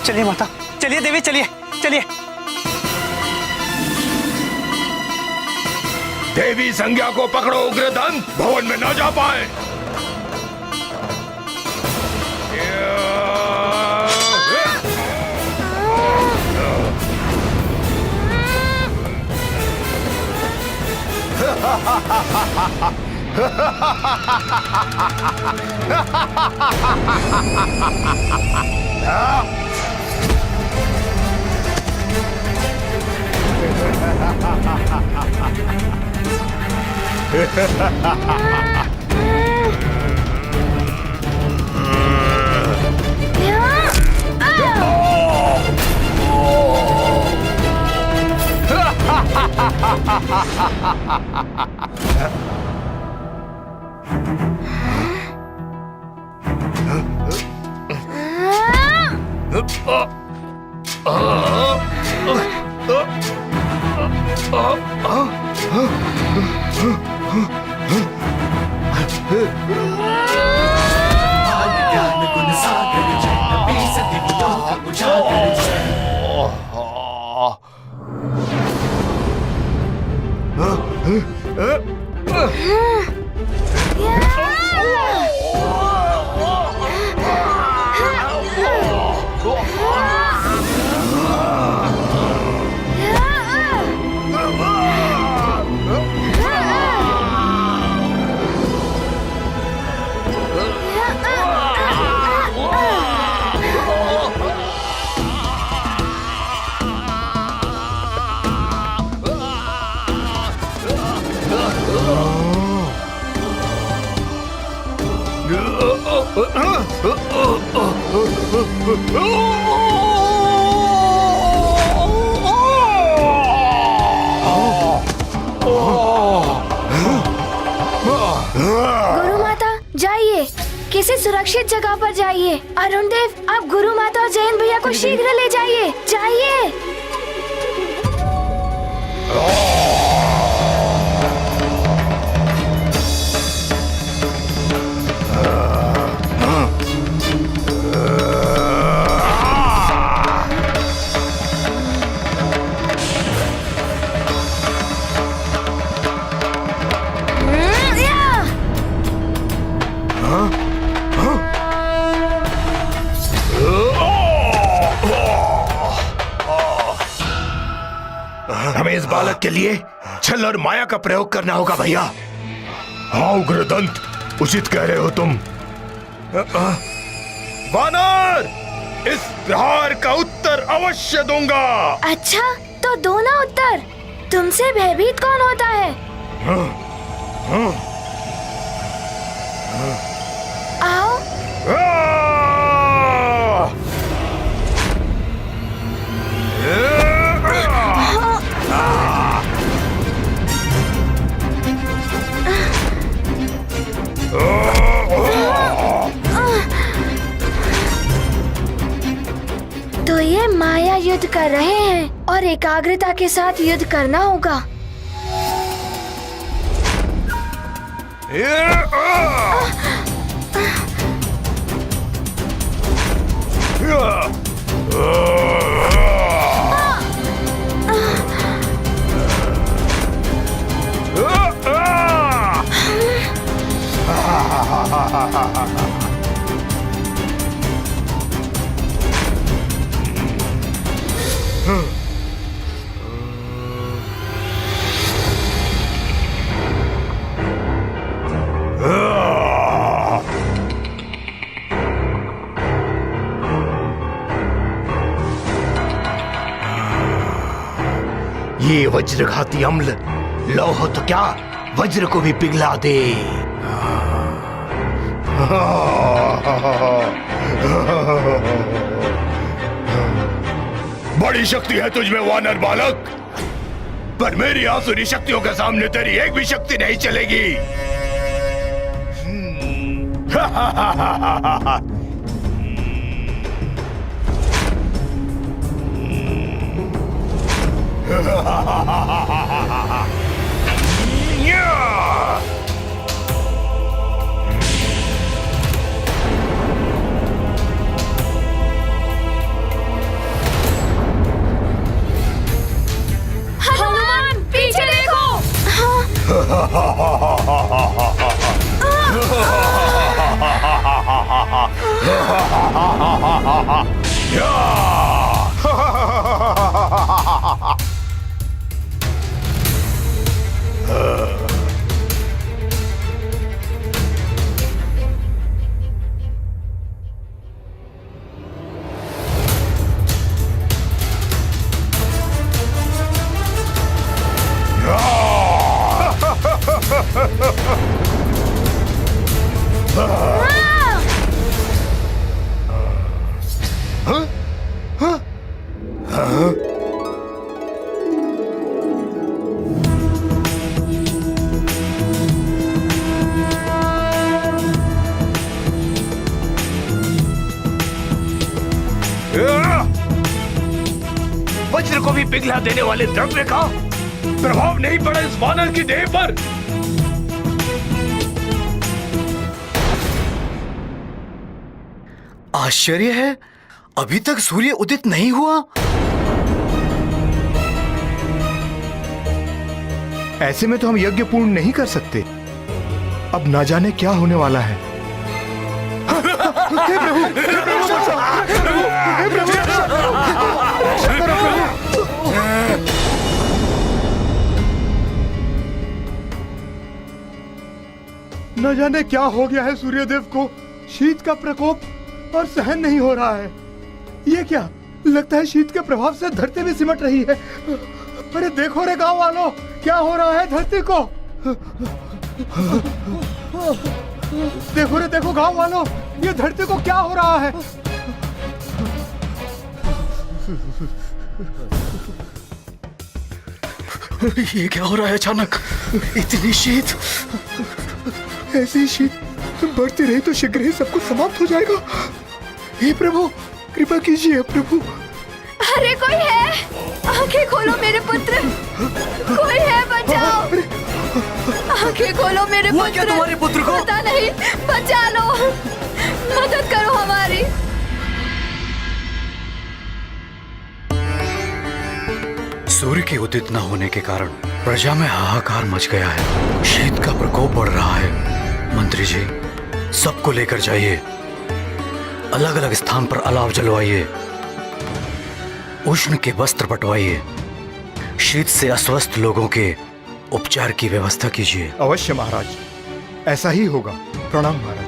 चलिए माता, चलिए देवी, चलिए चलिए। देवी संज्ञा को पकड़ो, उग्रदंत भवन में न जा पाए। गुरु माता जाइए, किसी सुरक्षित जगह पर जाइए। अरुण देव, आप गुरु माता और जयंत भैया को शीघ्र ले जाइए, जाइए। हमें इस बालक के लिए छल और माया का प्रयोग करना होगा भैया। हाँ उग्रदंत, उचित कह रहे हो तुम। वानर, इस प्रहार का उत्तर अवश्य दूंगा। अच्छा, तो दो ना उत्तर। तुमसे भयभीत कौन होता है? आओ। तो ये माया युद्ध कर रहे हैं और एकाग्रता के साथ युद्ध करना होगा। ये वज्रघाती अम्ल लौह तो क्या, वज्र को भी पिघला दे। बड़ी शक्ति है तुझमें वानर बालक, पर मेरी आसुरी शक्तियों के सामने तेरी एक भी शक्ति नहीं चलेगी। वज्र को भी पिघला देने वाले द्रव्य का प्रभाव नहीं पड़ा इस वानर की देह पर। आश्चर्य है, अभी तक सूर्य उदित नहीं हुआ। ऐसे में तो हम यज्ञ पूर्ण नहीं कर सकते। अब ना जाने क्या होने वाला है। हे प्रभु, हे प्रभु, हे प्रभु, न जाने क्या हो गया है सूर्यदेव को। शीत का प्रकोप और सहन नहीं हो रहा है। ये क्या, लगता है शीत के प्रभाव से धरती भी सिमट रही है। अरे देखो रे गांव वालों, क्या हो रहा है धरती को। देखो रे देखो गांव वालों, ये धरती को क्या हो रहा है। ये क्या हो रहा है अचानक, इतनी शीत। ऐसी शीत बढ़ती रही तो शीघ्र ही सब कुछ समाप्त हो जाएगा। हे प्रभु, कृपा कीजिए प्रभु। अरे कोई है, आंखें खोलो मेरे पुत्र, कोई है, बचाओ। आंखें खोलो मेरे पुत्र। क्या तुम्हारे पुत्र को? पता नहीं, बचा लो, मदद करो हमारी। सूर्य के उदित न होने के कारण प्रजा में हाहाकार मच गया है। शीत का प्रकोप बढ़ रहा है। मंत्री जी, सबको लेकर जाइए, अलग अलग स्थान पर अलाव जलवाइए, उष्ण के वस्त्र पटवाइए, शीत से अस्वस्थ लोगों के उपचार की व्यवस्था कीजिए। अवश्य महाराज, ऐसा ही होगा। प्रणाम महाराज।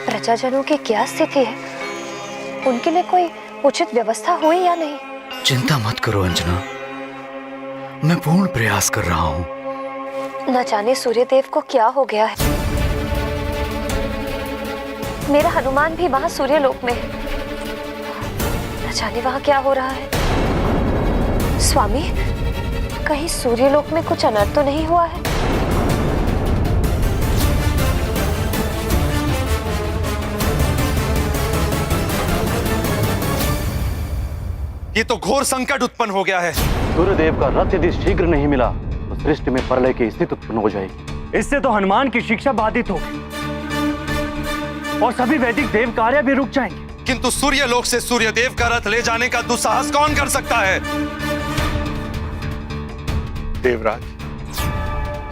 प्रजाजनों की क्या स्थिति है? उनके लिए कोई उचित व्यवस्था हुई या नहीं? चिंता मत करो अंजना, मैं पूर्ण प्रयास कर रहा हूँ। न जाने सूर्यदेव को क्या हो गया है। मेरा हनुमान भी वहां सूर्यलोक में है। न जाने वहां क्या हो रहा है। स्वामी, कहीं सूर्यलोक में कुछ अनर्थ तो नहीं हुआ है? ये तो घोर संकट उत्पन्न हो गया है। सूर्यदेव का रथ यदि शीघ्र नहीं मिला तो सृष्टि में प्रलय की स्थिति उत्पन्न हो जाएगी। इससे तो हनुमान की शिक्षा बाधित होगी और सभी वैदिक देव कार्य भी रुक जाएंगे। किंतु सूर्यलोक से सूर्यदेव का रथ ले जाने का दुस्साहस कौन कर सकता है? देवराज,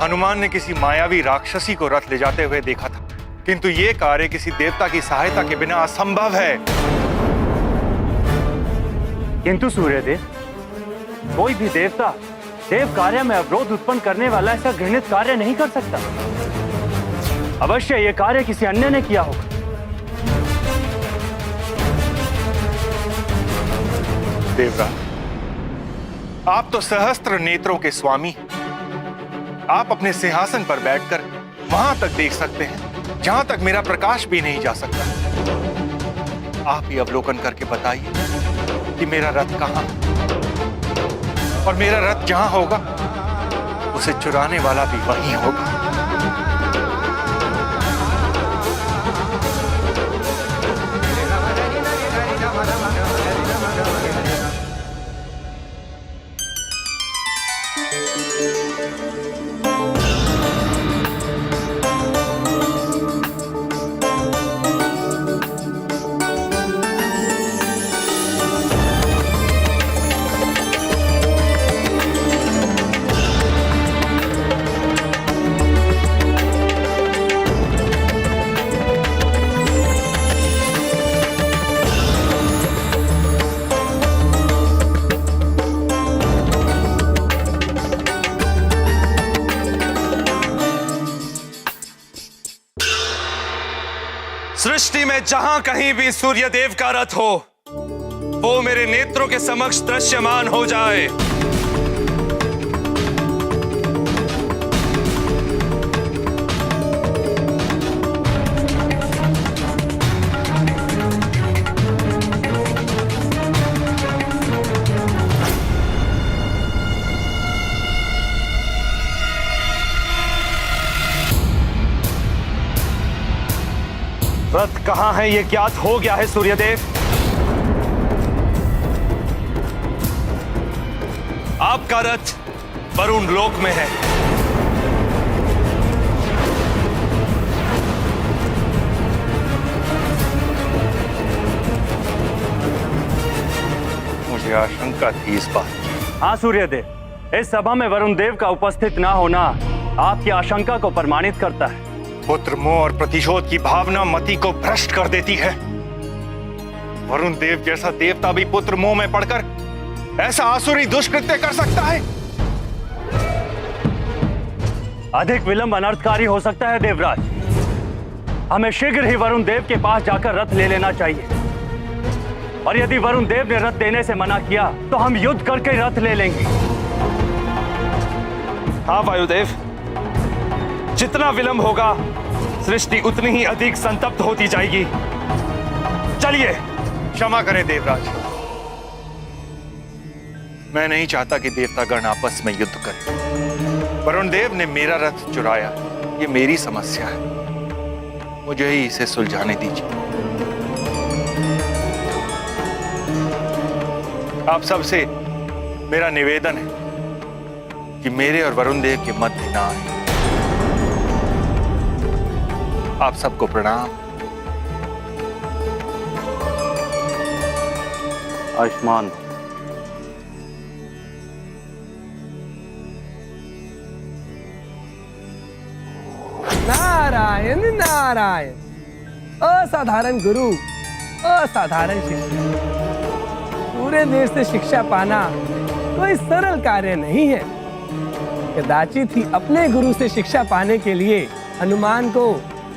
हनुमान ने किसी मायावी राक्षसी को रथ ले जाते हुए देखा था, किंतु ये कार्य किसी देवता की सहायता के बिना असंभव है। किंतु सूर्यदेव, कोई भी देवता देव कार्य में अवरोध उत्पन्न करने वाला ऐसा घृणित कार्य नहीं कर सकता। अवश्य यह कार्य किसी अन्य ने किया होगा। देवराज, आप तो सहस्त्र नेत्रों के स्वामी हैं। आप अपने सिंहासन पर बैठकर वहां तक देख सकते हैं जहां तक मेरा प्रकाश भी नहीं जा सकता। आप ही अवलोकन करके बताइए कि मेरा रथ कहां है, और मेरा रथ जहां होगा उसे चुराने वाला भी वहीं होगा। सृष्टि में जहां कहीं भी सूर्यदेव का रथ हो, वो मेरे नेत्रों के समक्ष दृश्यमान हो जाए। रथ कहां है ये ज्ञात हो गया है सूर्यदेव। आपका रथ वरुण लोक में है। मुझे आशंका थी इस बात की। हाँ सूर्यदेव, इस सभा में वरुण देव का उपस्थित ना होना आपकी आशंका को प्रमाणित करता है। पुत्र मोह और प्रतिशोध की भावना मति को भ्रष्ट कर देती है। वरुण देव जैसा देवता भी पुत्र मोह में पड़कर ऐसा आसुरी दुष्कृत्य कर सकता है। अधिक विलंब अनर्थकारी हो सकता है देवराज। हमें शीघ्र ही वरुण देव के पास जाकर रथ ले लेना चाहिए, और यदि वरुण देव ने रथ देने से मना किया तो हम युद्ध करके रथ ले लेंगे। हाँ वायुदेव, जितना विलंब होगा सृष्टि उतनी ही अधिक संतप्त होती जाएगी। चलिए। क्षमा करें देवराज, मैं नहीं चाहता कि देवतागण आपस में युद्ध करें। वरुण देव ने मेरा रथ चुराया, ये मेरी समस्या है, मुझे ही इसे सुलझाने दीजिए। आप सबसे मेरा निवेदन है कि मेरे और वरुण देव के मध्य ना आए। आप सबको प्रणाम। आयुष्मान। नारायण नारायण। असाधारण गुरु, असाधारण शिष्य। पूरे देश से शिक्षा पाना कोई सरल कार्य नहीं है। कदाचित ही अपने गुरु से शिक्षा पाने के लिए हनुमान को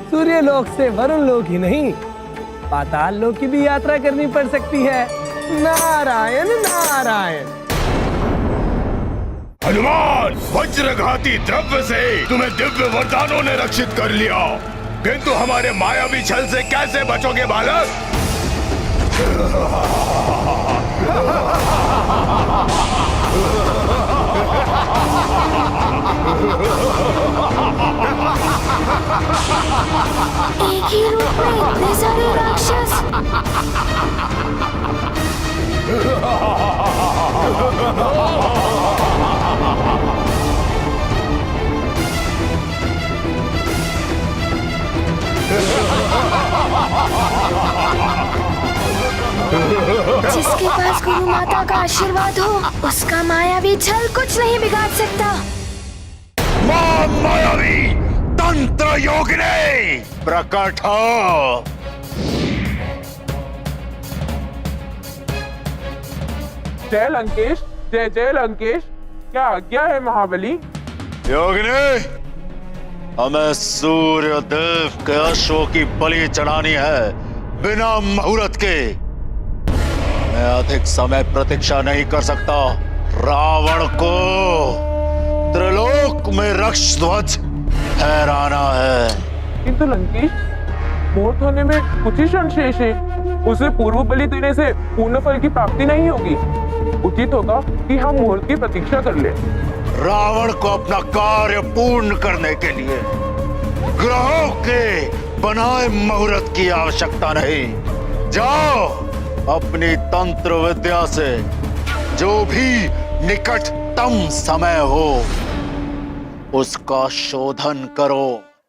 सूर्य लोक से वरुण लोक ही नहीं, पाताल लोक की भी यात्रा करनी पड़ सकती है। नारायण नारायण। हनुमान, वज्रघाती द्रव्य से तुम्हें दिव्य वरदानों ने रक्षित कर लिया, किंतु हमारे मायावी छल से कैसे बचोगे बालक? एक ही रूप में इतने सारे राक्षस। जिसके पास गुरु माता का आशीर्वाद हो, उसका मायावी छल कुछ नहीं बिगाड़ सकता। मायावी तंत्र योगिनी प्रकट हो। जय लंकेश, जय जय लंकेश। क्या आज्ञा है महाबली? योगिनी, हमें सूर्य देव के अश्वों की बलि चढ़ानी है बिना मुहूर्त के। मैं अधिक समय प्रतीक्षा नहीं कर सकता। रावण को त्रिलोक में रक्ष ध्वज फहराना है। किंतु लंकेश, मुहूर्त होने में कुछ ही क्षण शेष है। उसे पूर्व बलि देने से पूर्ण फल की प्राप्ति नहीं होगी। उचित होगा कि हम मुहूर्त की प्रतीक्षा कर लें। रावण को अपना कार्य पूर्ण करने के लिए ग्रहों के बनाए मुहूर्त की आवश्यकता नहीं। जाओ, अपनी तंत्र विद्या से जो भी निकटतम समय हो उसका शोधन करो,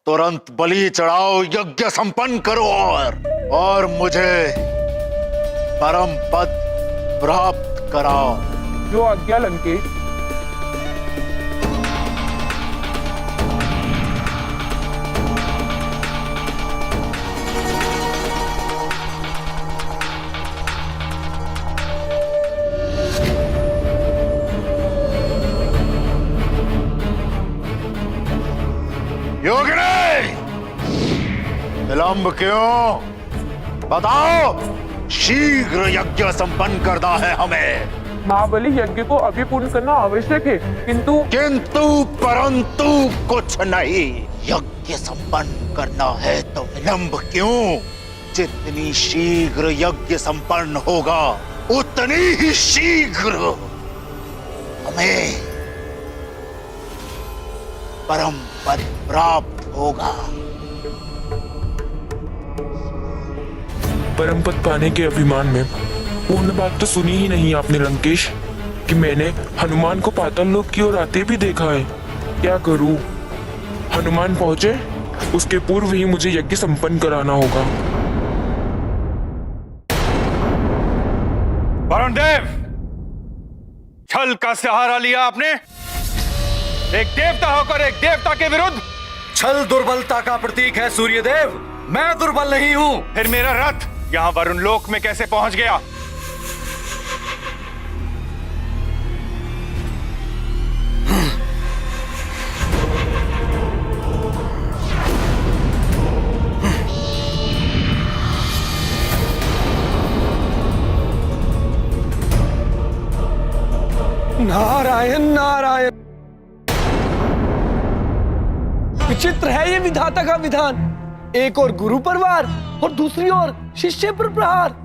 तुरंत बलि चढ़ाओ, यज्ञ संपन्न करो और मुझे परम पद प्राप्त कराओ। जो आज्ञा लंकेश। विलंब क्यों? बताओ। शीघ्र यज्ञ संपन्न करना है हमें। महाबली, यज्ञ को अभी पूर्ण करना आवश्यक है, किंतु परंतु कुछ नहीं। यज्ञ संपन्न करना है तो विलंब क्यों? जितनी शीघ्र यज्ञ संपन्न होगा उतनी ही शीघ्र हमें परम पद प्राप्त होगा। परम पद पाने के अभिमान में पूर्ण बात तो सुनी ही नहीं आपने लंकेश, कि मैंने हनुमान को पाताल लोक की ओर आते भी देखा है। क्या करूं? हनुमान पहुंचे उसके पूर्व ही मुझे यज्ञ संपन्न कराना होगा। वरुण देव, छल का सहारा लिया आपने। एक देवता होकर एक देवता के विरुद्ध। छल दुर्बलता का प्रतीक है सूर्यदेव, मैं दुर्बल नहीं हूं। फिर मेरा रथ यहां वरुण लोक में कैसे पहुंच गया? नारायण नारायण, विचित्र है ये विधाता का विधान। एक और गुरु पर वार और दूसरी ओर शिष्य पर प्रहार।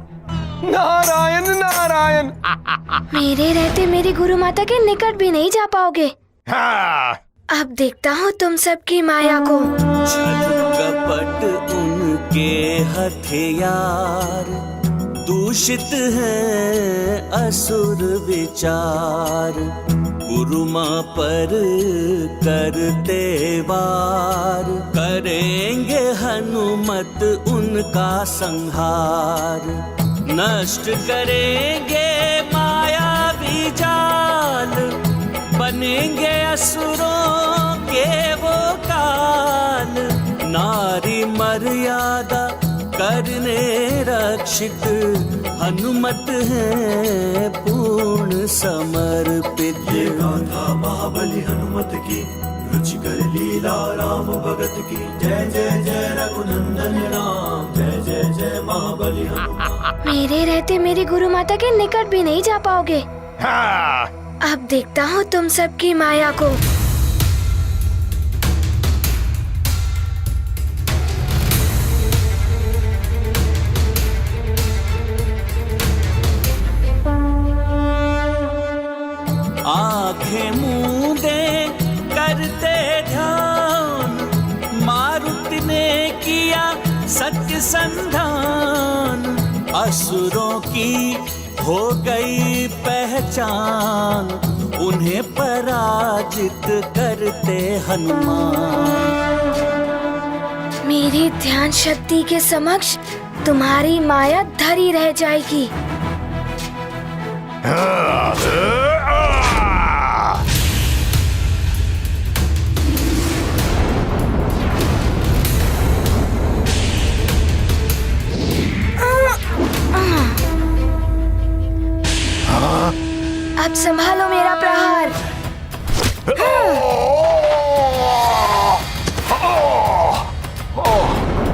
नारायण नारायण। मेरे रहते मेरी गुरु माता के निकट भी नहीं जा पाओगे। हाँ। अब देखता हूँ तुम सबकी माया को। छल कपट उनके हथियार, दूषित है असुर विचार। गुरु मां पर करते वार, करेंगे हनुमत उनका संहार। नष्ट करेंगे मायावी जाल, बनेंगे असुरों के वो काल। नारी मर्यादा करने रक्षित, हनुमत है पूर्ण समर्पित। ये गाथा महाबली हनुमत की, रुचिकर लीला राम भगत की। जय जय जय रघुनंदन राम, जय जय जय महाबली हनुमान। मेरे रहते मेरी गुरु माता के निकट भी नहीं जा पाओगे। हाँ। अब देखता हूँ तुम सबकी माया को। आंखें मूंदे करते ध्यान, मारुति ने किया सत्य संधान। असुरों की हो गई पहचान, उन्हें पराजित करते हनुमान। मेरी ध्यान शक्ति के समक्ष तुम्हारी माया धरी रह जाएगी। अब संभालो मेरा प्रहार।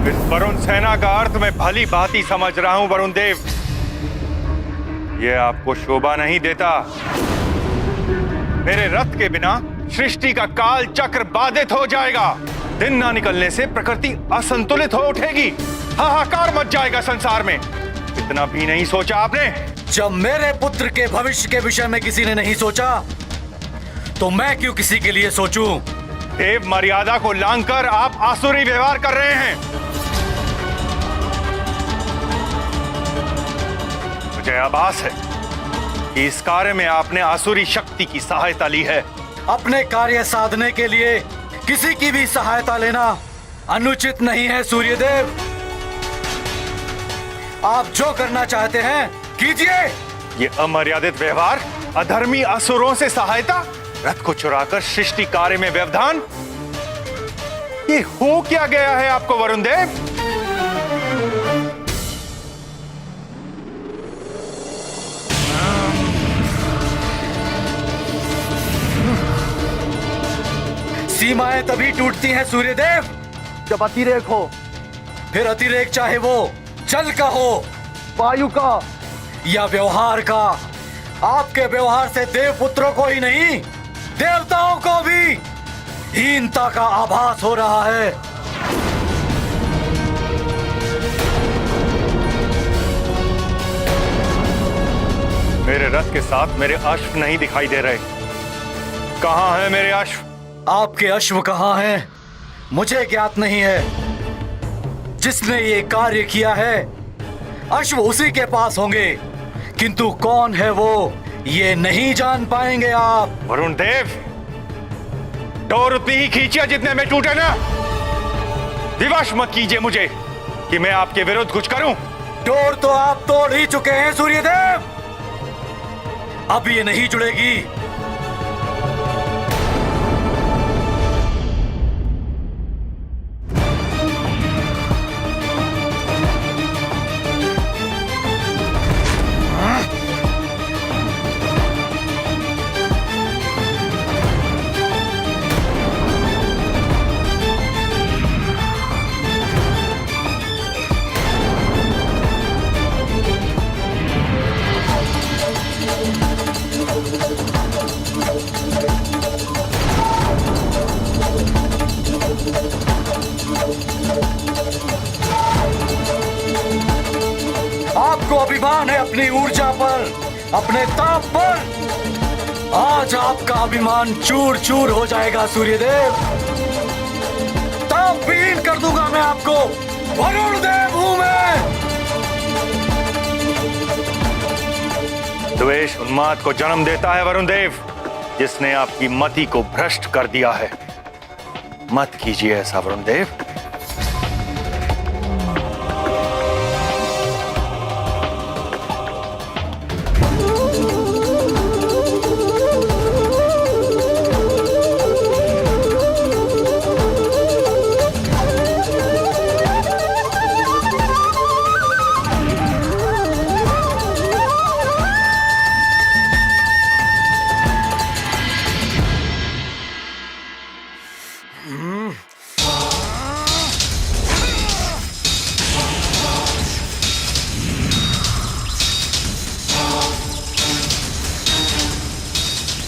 इस वरुण सेना का अर्थ मैं भली भांति समझ रहा हूं वरुण देव। यह आपको शोभा नहीं देता। मेरे रथ के बिना सृष्टि का काल चक्र बाधित हो जाएगा। दिन ना निकलने से प्रकृति असंतुलित हो उठेगी। हाहाकार मच जाएगा संसार में। इतना भी नहीं सोचा आपने? जब मेरे पुत्र के भविष्य के विषय में किसी ने नहीं सोचा, तो मैं क्यों किसी के लिए सोचूं? देव मर्यादा को लांघकर आप आसुरी व्यवहार कर रहे हैं। मुझे आभास है कि इस कार्य में आपने आसुरी शक्ति की सहायता ली है। अपने कार्य साधने के लिए किसी की भी सहायता लेना अनुचित नहीं है सूर्यदेव। आप जो करना चाहते हैं कीजिए। ये अमर्यादित व्यवहार, अधर्मी असुरों से सहायता, रथ को चुराकर सृष्टि कार्य में व्यवधान, ये हो क्या गया है आपको वरुण देव? सीमाएं तभी टूटती हैं सूर्यदेव, जब अतिरेक हो, फिर अतिरेक चाहे वो जल का हो, वायु का या व्यवहार का, आपके व्यवहार से देवपुत्रों को ही नहीं देवताओं को भी हीनता का आभास हो रहा है। मेरे रथ के साथ मेरे अश्व नहीं दिखाई दे रहे। कहां है मेरे अश्व? आपके अश्व कहां हैं मुझे ज्ञात नहीं है। जिसने ये कार्य किया है अश्व उसी के पास होंगे, किंतु कौन है वो ये नहीं जान पाएंगे आप। वरुण देव, डोर उतनी ही खींचिए जितने में टूटे ना। विवश मत कीजिए मुझे कि मैं आपके विरुद्ध कुछ करूं। डोर तो आप तोड़ ही चुके हैं सूर्यदेव, अब ये नहीं जुड़ेगी। आपको अभिमान है अपनी ऊर्जा पर, अपने ताप पर। आज आपका अभिमान चूर चूर हो जाएगा सूर्यदेव। ताप विहीन कर दूंगा मैं आपको। वरुण देव हूं मैं। द्वेष उन्माद को जन्म देता है वरुण देव, जिसने आपकी मति को भ्रष्ट कर दिया है। मत कीजिए ऐसा वरुण देव।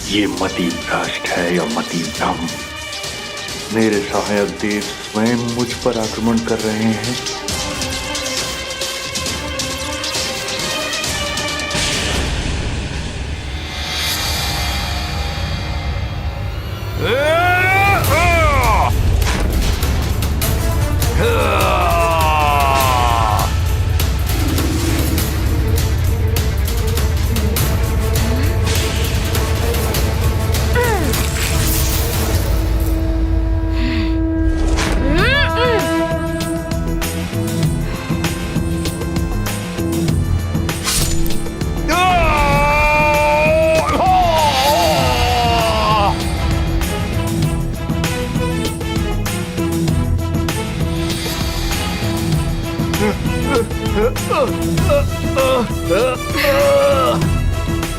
ये मति भ्रष्ट है या मति भ्रम? मेरे सहायक देव स्वयं मुझ पर आक्रमण कर रहे हैं।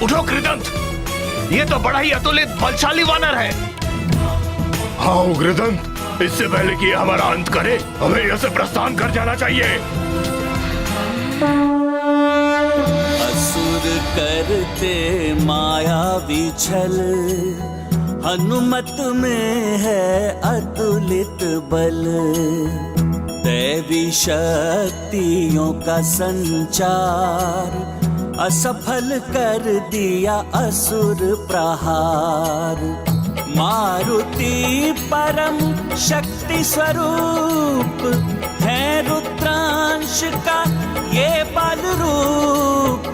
उठो कृदंत, ये तो बड़ा ही अतुलित बलशाली वानर है। हाँ उग्रदंत, इससे पहले कि हमारा अंत करे हमें यहाँ से प्रस्थान कर जाना चाहिए। असुर करते मायावी छल, हनुमत में है अतुलित बल। दैवी शक्तियों का संचार असफल कर दिया असुर प्रहार। मारुति परम शक्ति स्वरूप है रुद्रांश का ये बल रूप।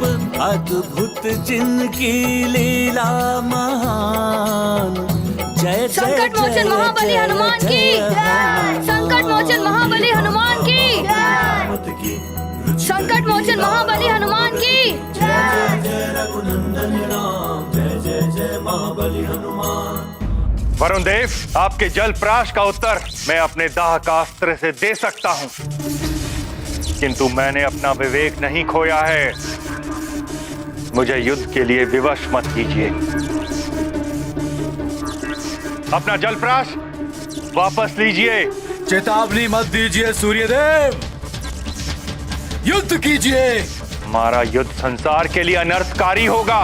अद्भुत जिनकी लीला महान। जय संकट मोचन महाबली हनुमान की। संकट मोचन महाबली हनुमान की। संकट मोचन महाबली हनुमान की। जय जय रघुनंदन राम, जय जय जय महाबली हनुमान। वरुण देव, आपके जल प्राश का उत्तर मैं अपने दाह का अस्त्र से दे सकता हूं, किंतु मैंने अपना विवेक नहीं खोया है। मुझे युद्ध के लिए विवश मत कीजिए। अपना जल प्राश वापस लीजिए। चेतावनी मत दीजिए सूर्यदेव। युद्ध कीजिए। हमारा युद्ध संसार के लिए अनर्थकारी होगा।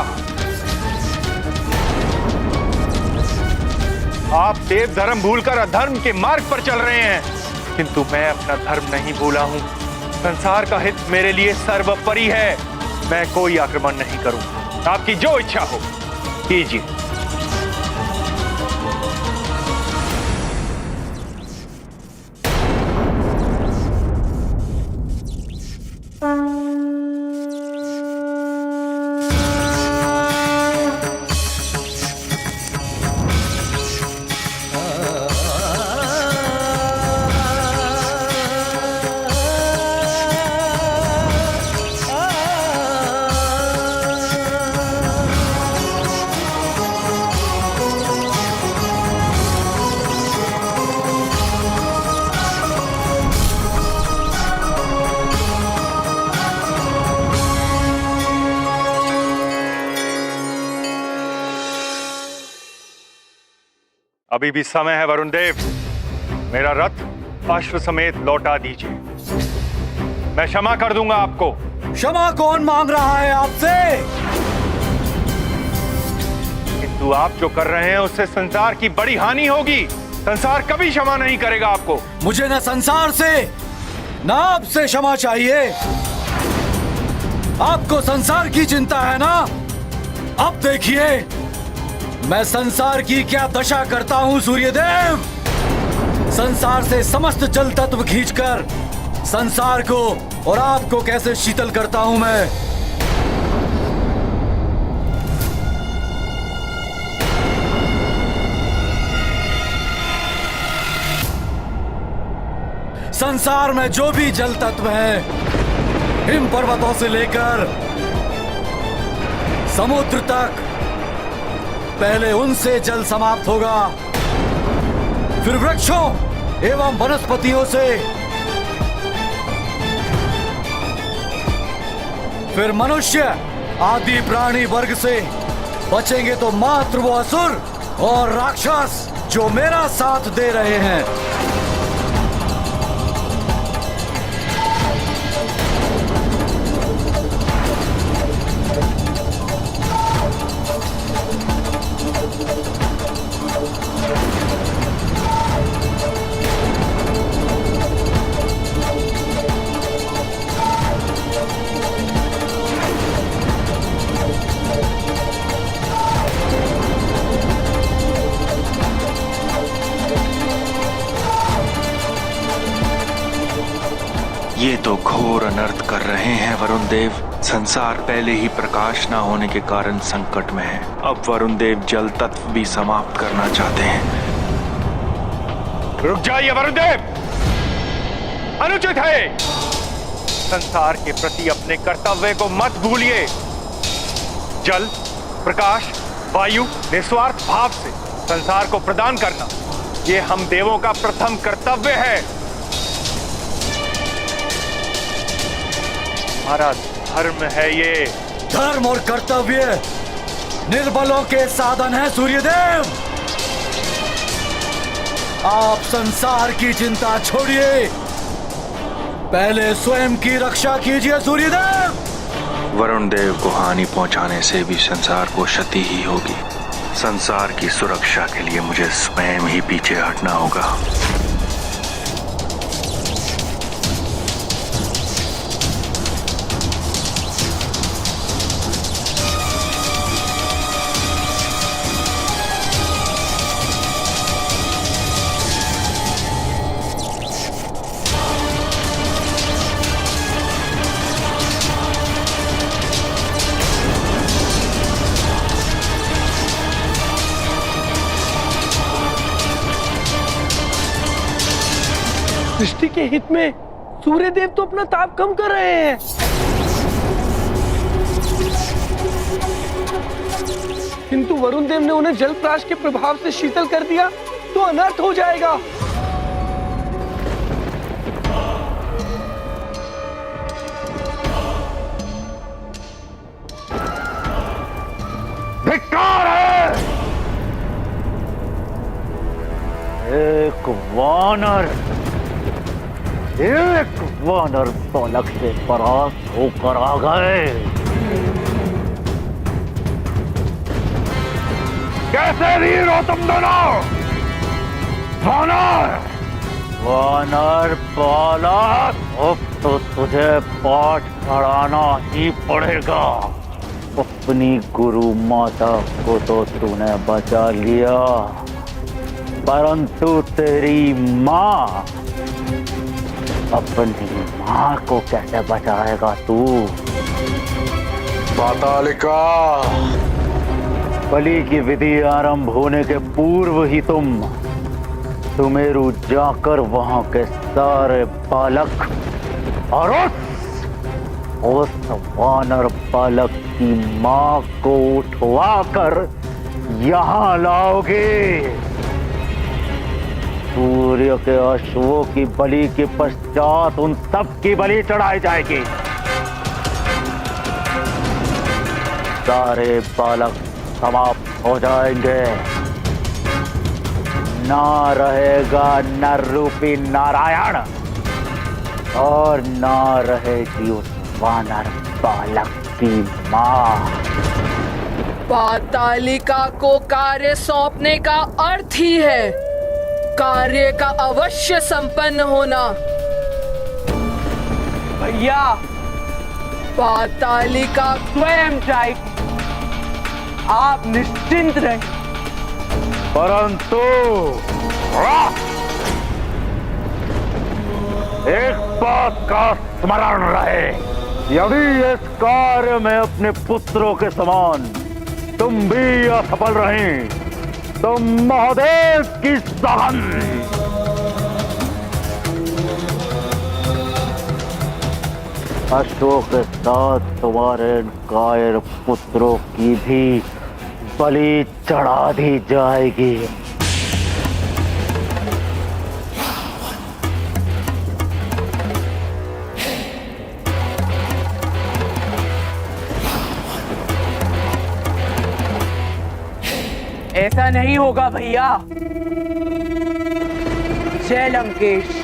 आप देव धर्म भूलकर अधर्म के मार्ग पर चल रहे हैं, किंतु मैं अपना धर्म नहीं भूला हूं। संसार का हित मेरे लिए सर्वोपरि है। मैं कोई आक्रमण नहीं करूंगा। आपकी जो इच्छा हो कीजिए। अभी भी समय है वरुण देव, मेरा रथ अश्व समेत लौटा दीजिए। मैं क्षमा कर दूंगा आपको। क्षमा कौन मांग रहा है आपसे? किंतु आप जो कर रहे हैं उससे संसार की बड़ी हानि होगी। संसार कभी क्षमा नहीं करेगा आपको। मुझे न संसार से न आपसे क्षमा चाहिए। आपको संसार की चिंता है ना? अब देखिए मैं संसार की क्या दशा करता हूं सूर्यदेव। संसार से समस्त जल तत्व खींचकर संसार को और आपको कैसे शीतल करता हूं मैं। संसार में जो भी जल तत्व है, हिम पर्वतों से लेकर समुद्र तक, पहले उनसे जल समाप्त होगा, फिर वृक्षों एवं वनस्पतियों से, फिर मनुष्य आदि प्राणी वर्ग से। बचेंगे तो मात्र वो असुर और राक्षस जो मेरा साथ दे रहे हैं। ये तो घोर अनर्थ कर रहे हैं वरुण देव। संसार पहले ही प्रकाश न होने के कारण संकट में है। अब वरुण देव जल तत्व भी समाप्त करना चाहते हैं। रुक जाइए वरुण देव, अनुचित है। संसार के प्रति अपने कर्तव्य को मत भूलिए। जल, प्रकाश, वायु निस्वार्थ भाव से संसार को प्रदान करना, ये हम देवों का प्रथम कर्तव्य है। हमारा धर्म है ये। धर्म और कर्तव्य निर्बलों के साधन है सूर्यदेव। आप संसार की चिंता छोड़िए, पहले स्वयं की रक्षा कीजिए सूर्यदेव। वरुण देव को हानि पहुंचाने से भी संसार को क्षति ही होगी। संसार की सुरक्षा के लिए मुझे स्वयं ही पीछे हटना होगा। सृष्टि के हित में सूर्यदेव तो अपना ताप कम कर रहे हैं। किंतु वरुण देव ने उन्हें जल प्राश के प्रभाव से शीतल कर दिया तो अनर्थ हो जाएगा। धिक्कार है। एक वानर एक वानर बालक से परास्त होकर आ गए। कैसे वीर हो तुम दोनों? वानर वानर बालक, अब तो तुझे पाठ पढ़ाना ही पड़ेगा। अपनी गुरु माता को तो तूने बचा लिया, परंतु तेरी माँ, अपनी माँ को कैसे बचाएगा तू? पातालिका, बलि की विधि आरंभ होने के पूर्व ही तुम सुमेरु जाकर वहां के सारे बालक और उस वानर बालक की माँ को उठवाकर यहाँ लाओगे। सूर्य के अश्वों की बलि के पश्चात उन सब की बलि चढ़ाई जाएगी। सारे बालक समाप्त हो जाएंगे। ना रहेगा नर रूपी नारायण और ना रहेगी उस वानर बालक की माँ। पातालिका को कार्य सौंपने का अर्थ ही है कार्य का अवश्य संपन्न होना। भैया, पातालिका स्वयं जाएगी, आप निश्चिंत रहें। परंतु एक बात का स्मरण रहे, यदि इस कार्य में अपने पुत्रों के समान तुम भी असफल रहे तो महादेव की सहन। अश्वों के साथ तुम्हारे कायर पुत्रों की भी बलि चढ़ा दी जाएगी। ऐसा नहीं होगा भैया। जय लंकेश।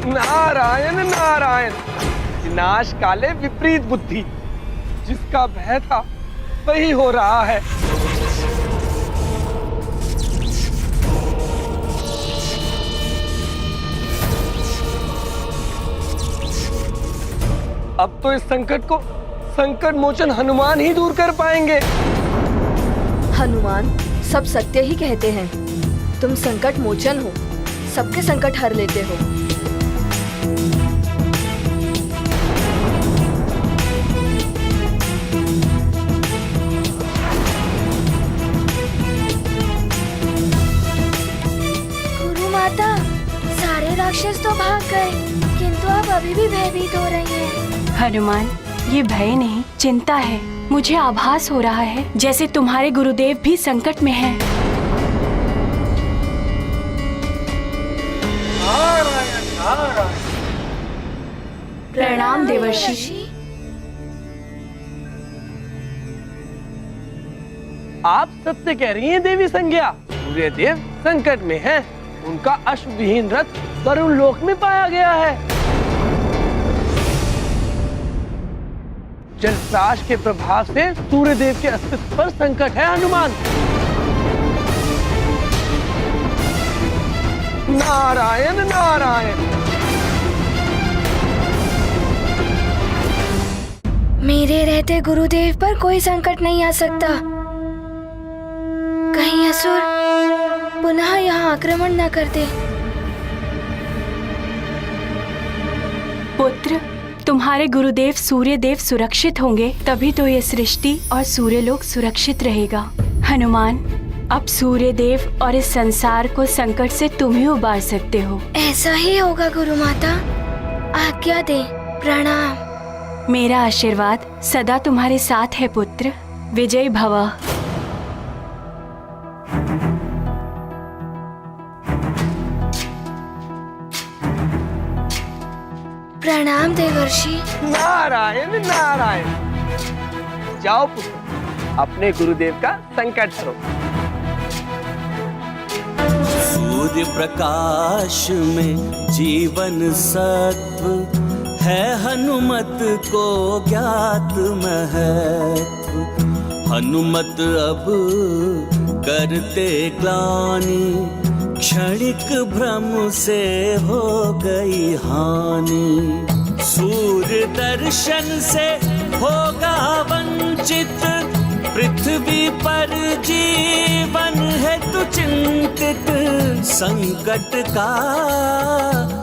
नारायण नारायण, विनाश काले विपरीत बुद्धि। जिसका भय था वही हो रहा है। अब तो इस संकट को संकट मोचन हनुमान ही दूर कर पाएंगे। हनुमान सब सत्य ही कहते हैं। तुम संकट मोचन हो, सबके संकट हर लेते हो। गुरु माता, सारे राक्षस तो भाग गए, किंतु आप अभी भी भयभीत हो रही हैं। हनुमान, ये भय नहीं चिंता है। मुझे आभास हो रहा है जैसे तुम्हारे गुरुदेव भी संकट में हैं। नारायण नारायण। प्रणाम देवर्षि। आप सत्य कह रही हैं देवी संज्ञा। सूर्यदेव संकट में हैं। उनका अश्वविहीन रथ वरुण लोक में पाया गया है। जलराज के प्रभाव से सूर्यदेव के अस्तित्व पर संकट है हनुमान। नारायण नारायण। मेरे रहते गुरुदेव पर कोई संकट नहीं आ सकता। कहीं असुर पुनः यहाँ आक्रमण न कर दे। पुत्र, तुम्हारे गुरुदेव सूर्यदेव सुरक्षित होंगे तभी तो ये सृष्टि और सूर्यलोक सुरक्षित रहेगा। हनुमान, अब सूर्यदेव और इस संसार को संकट से तुम ही उबार सकते हो। ऐसा ही होगा गुरु माता, आज्ञा दे। प्रणाम। मेरा आशीर्वाद सदा तुम्हारे साथ है पुत्र। विजय भव। प्रणाम देवर्षि। नारायण नारायण। जाओ पुत्र, अपने गुरुदेव का संकट हरो। सूर्य प्रकाश में जीवन सत्व है, हनुमत को ज्ञात महत्व। हनुमत अब करते ग्लानि, क्षणिक भ्रम से हो गई हानि। सूर्य दर्शन से होगा वंचित, पृथ्वी पर जीवन है तु चिंतित। संकट का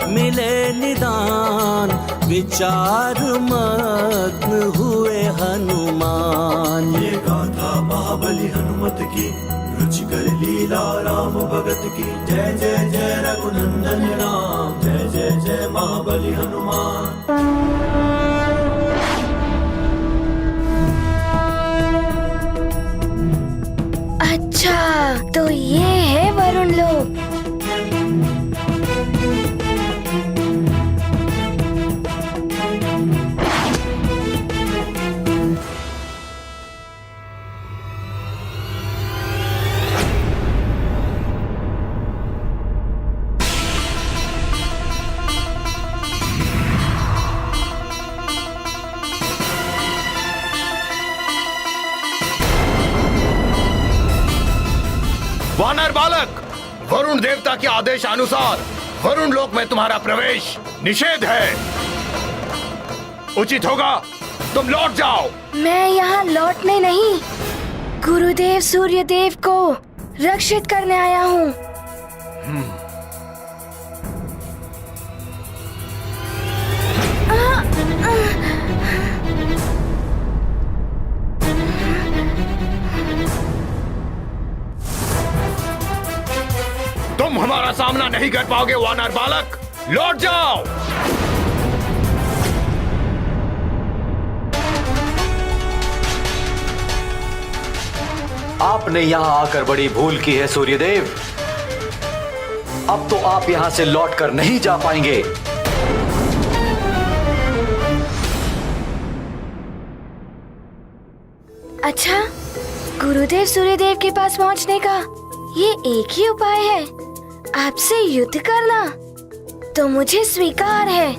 मिले निदान, विचार मग्न हुए हनुमान। ये गाथा महाबली हनुमत की, रुचिकर लीला राम भगत की। जय जय जय रघुनंदन राम, जय जय जय महाबली हनुमान। अच्छा, तो ये है वरुण लोक। वानर बालक, वरुण देवता के आदेश अनुसार वरुण लोक में तुम्हारा प्रवेश निषेध है। उचित होगा तुम लौट जाओ। मैं यहाँ लौटने नहीं, गुरुदेव सूर्यदेव को रक्षित करने आया हूँ। तुम हमारा सामना नहीं कर पाओगे वानर बालक, लौट जाओ। आपने यहाँ आकर बड़ी भूल की है सूर्यदेव। अब तो आप यहाँ से लौटकर नहीं जा पाएंगे। अच्छा, गुरुदेव सूर्यदेव के पास पहुँचने का ये एक ही उपाय है, आपसे युद्ध करना। तो मुझे स्वीकार है।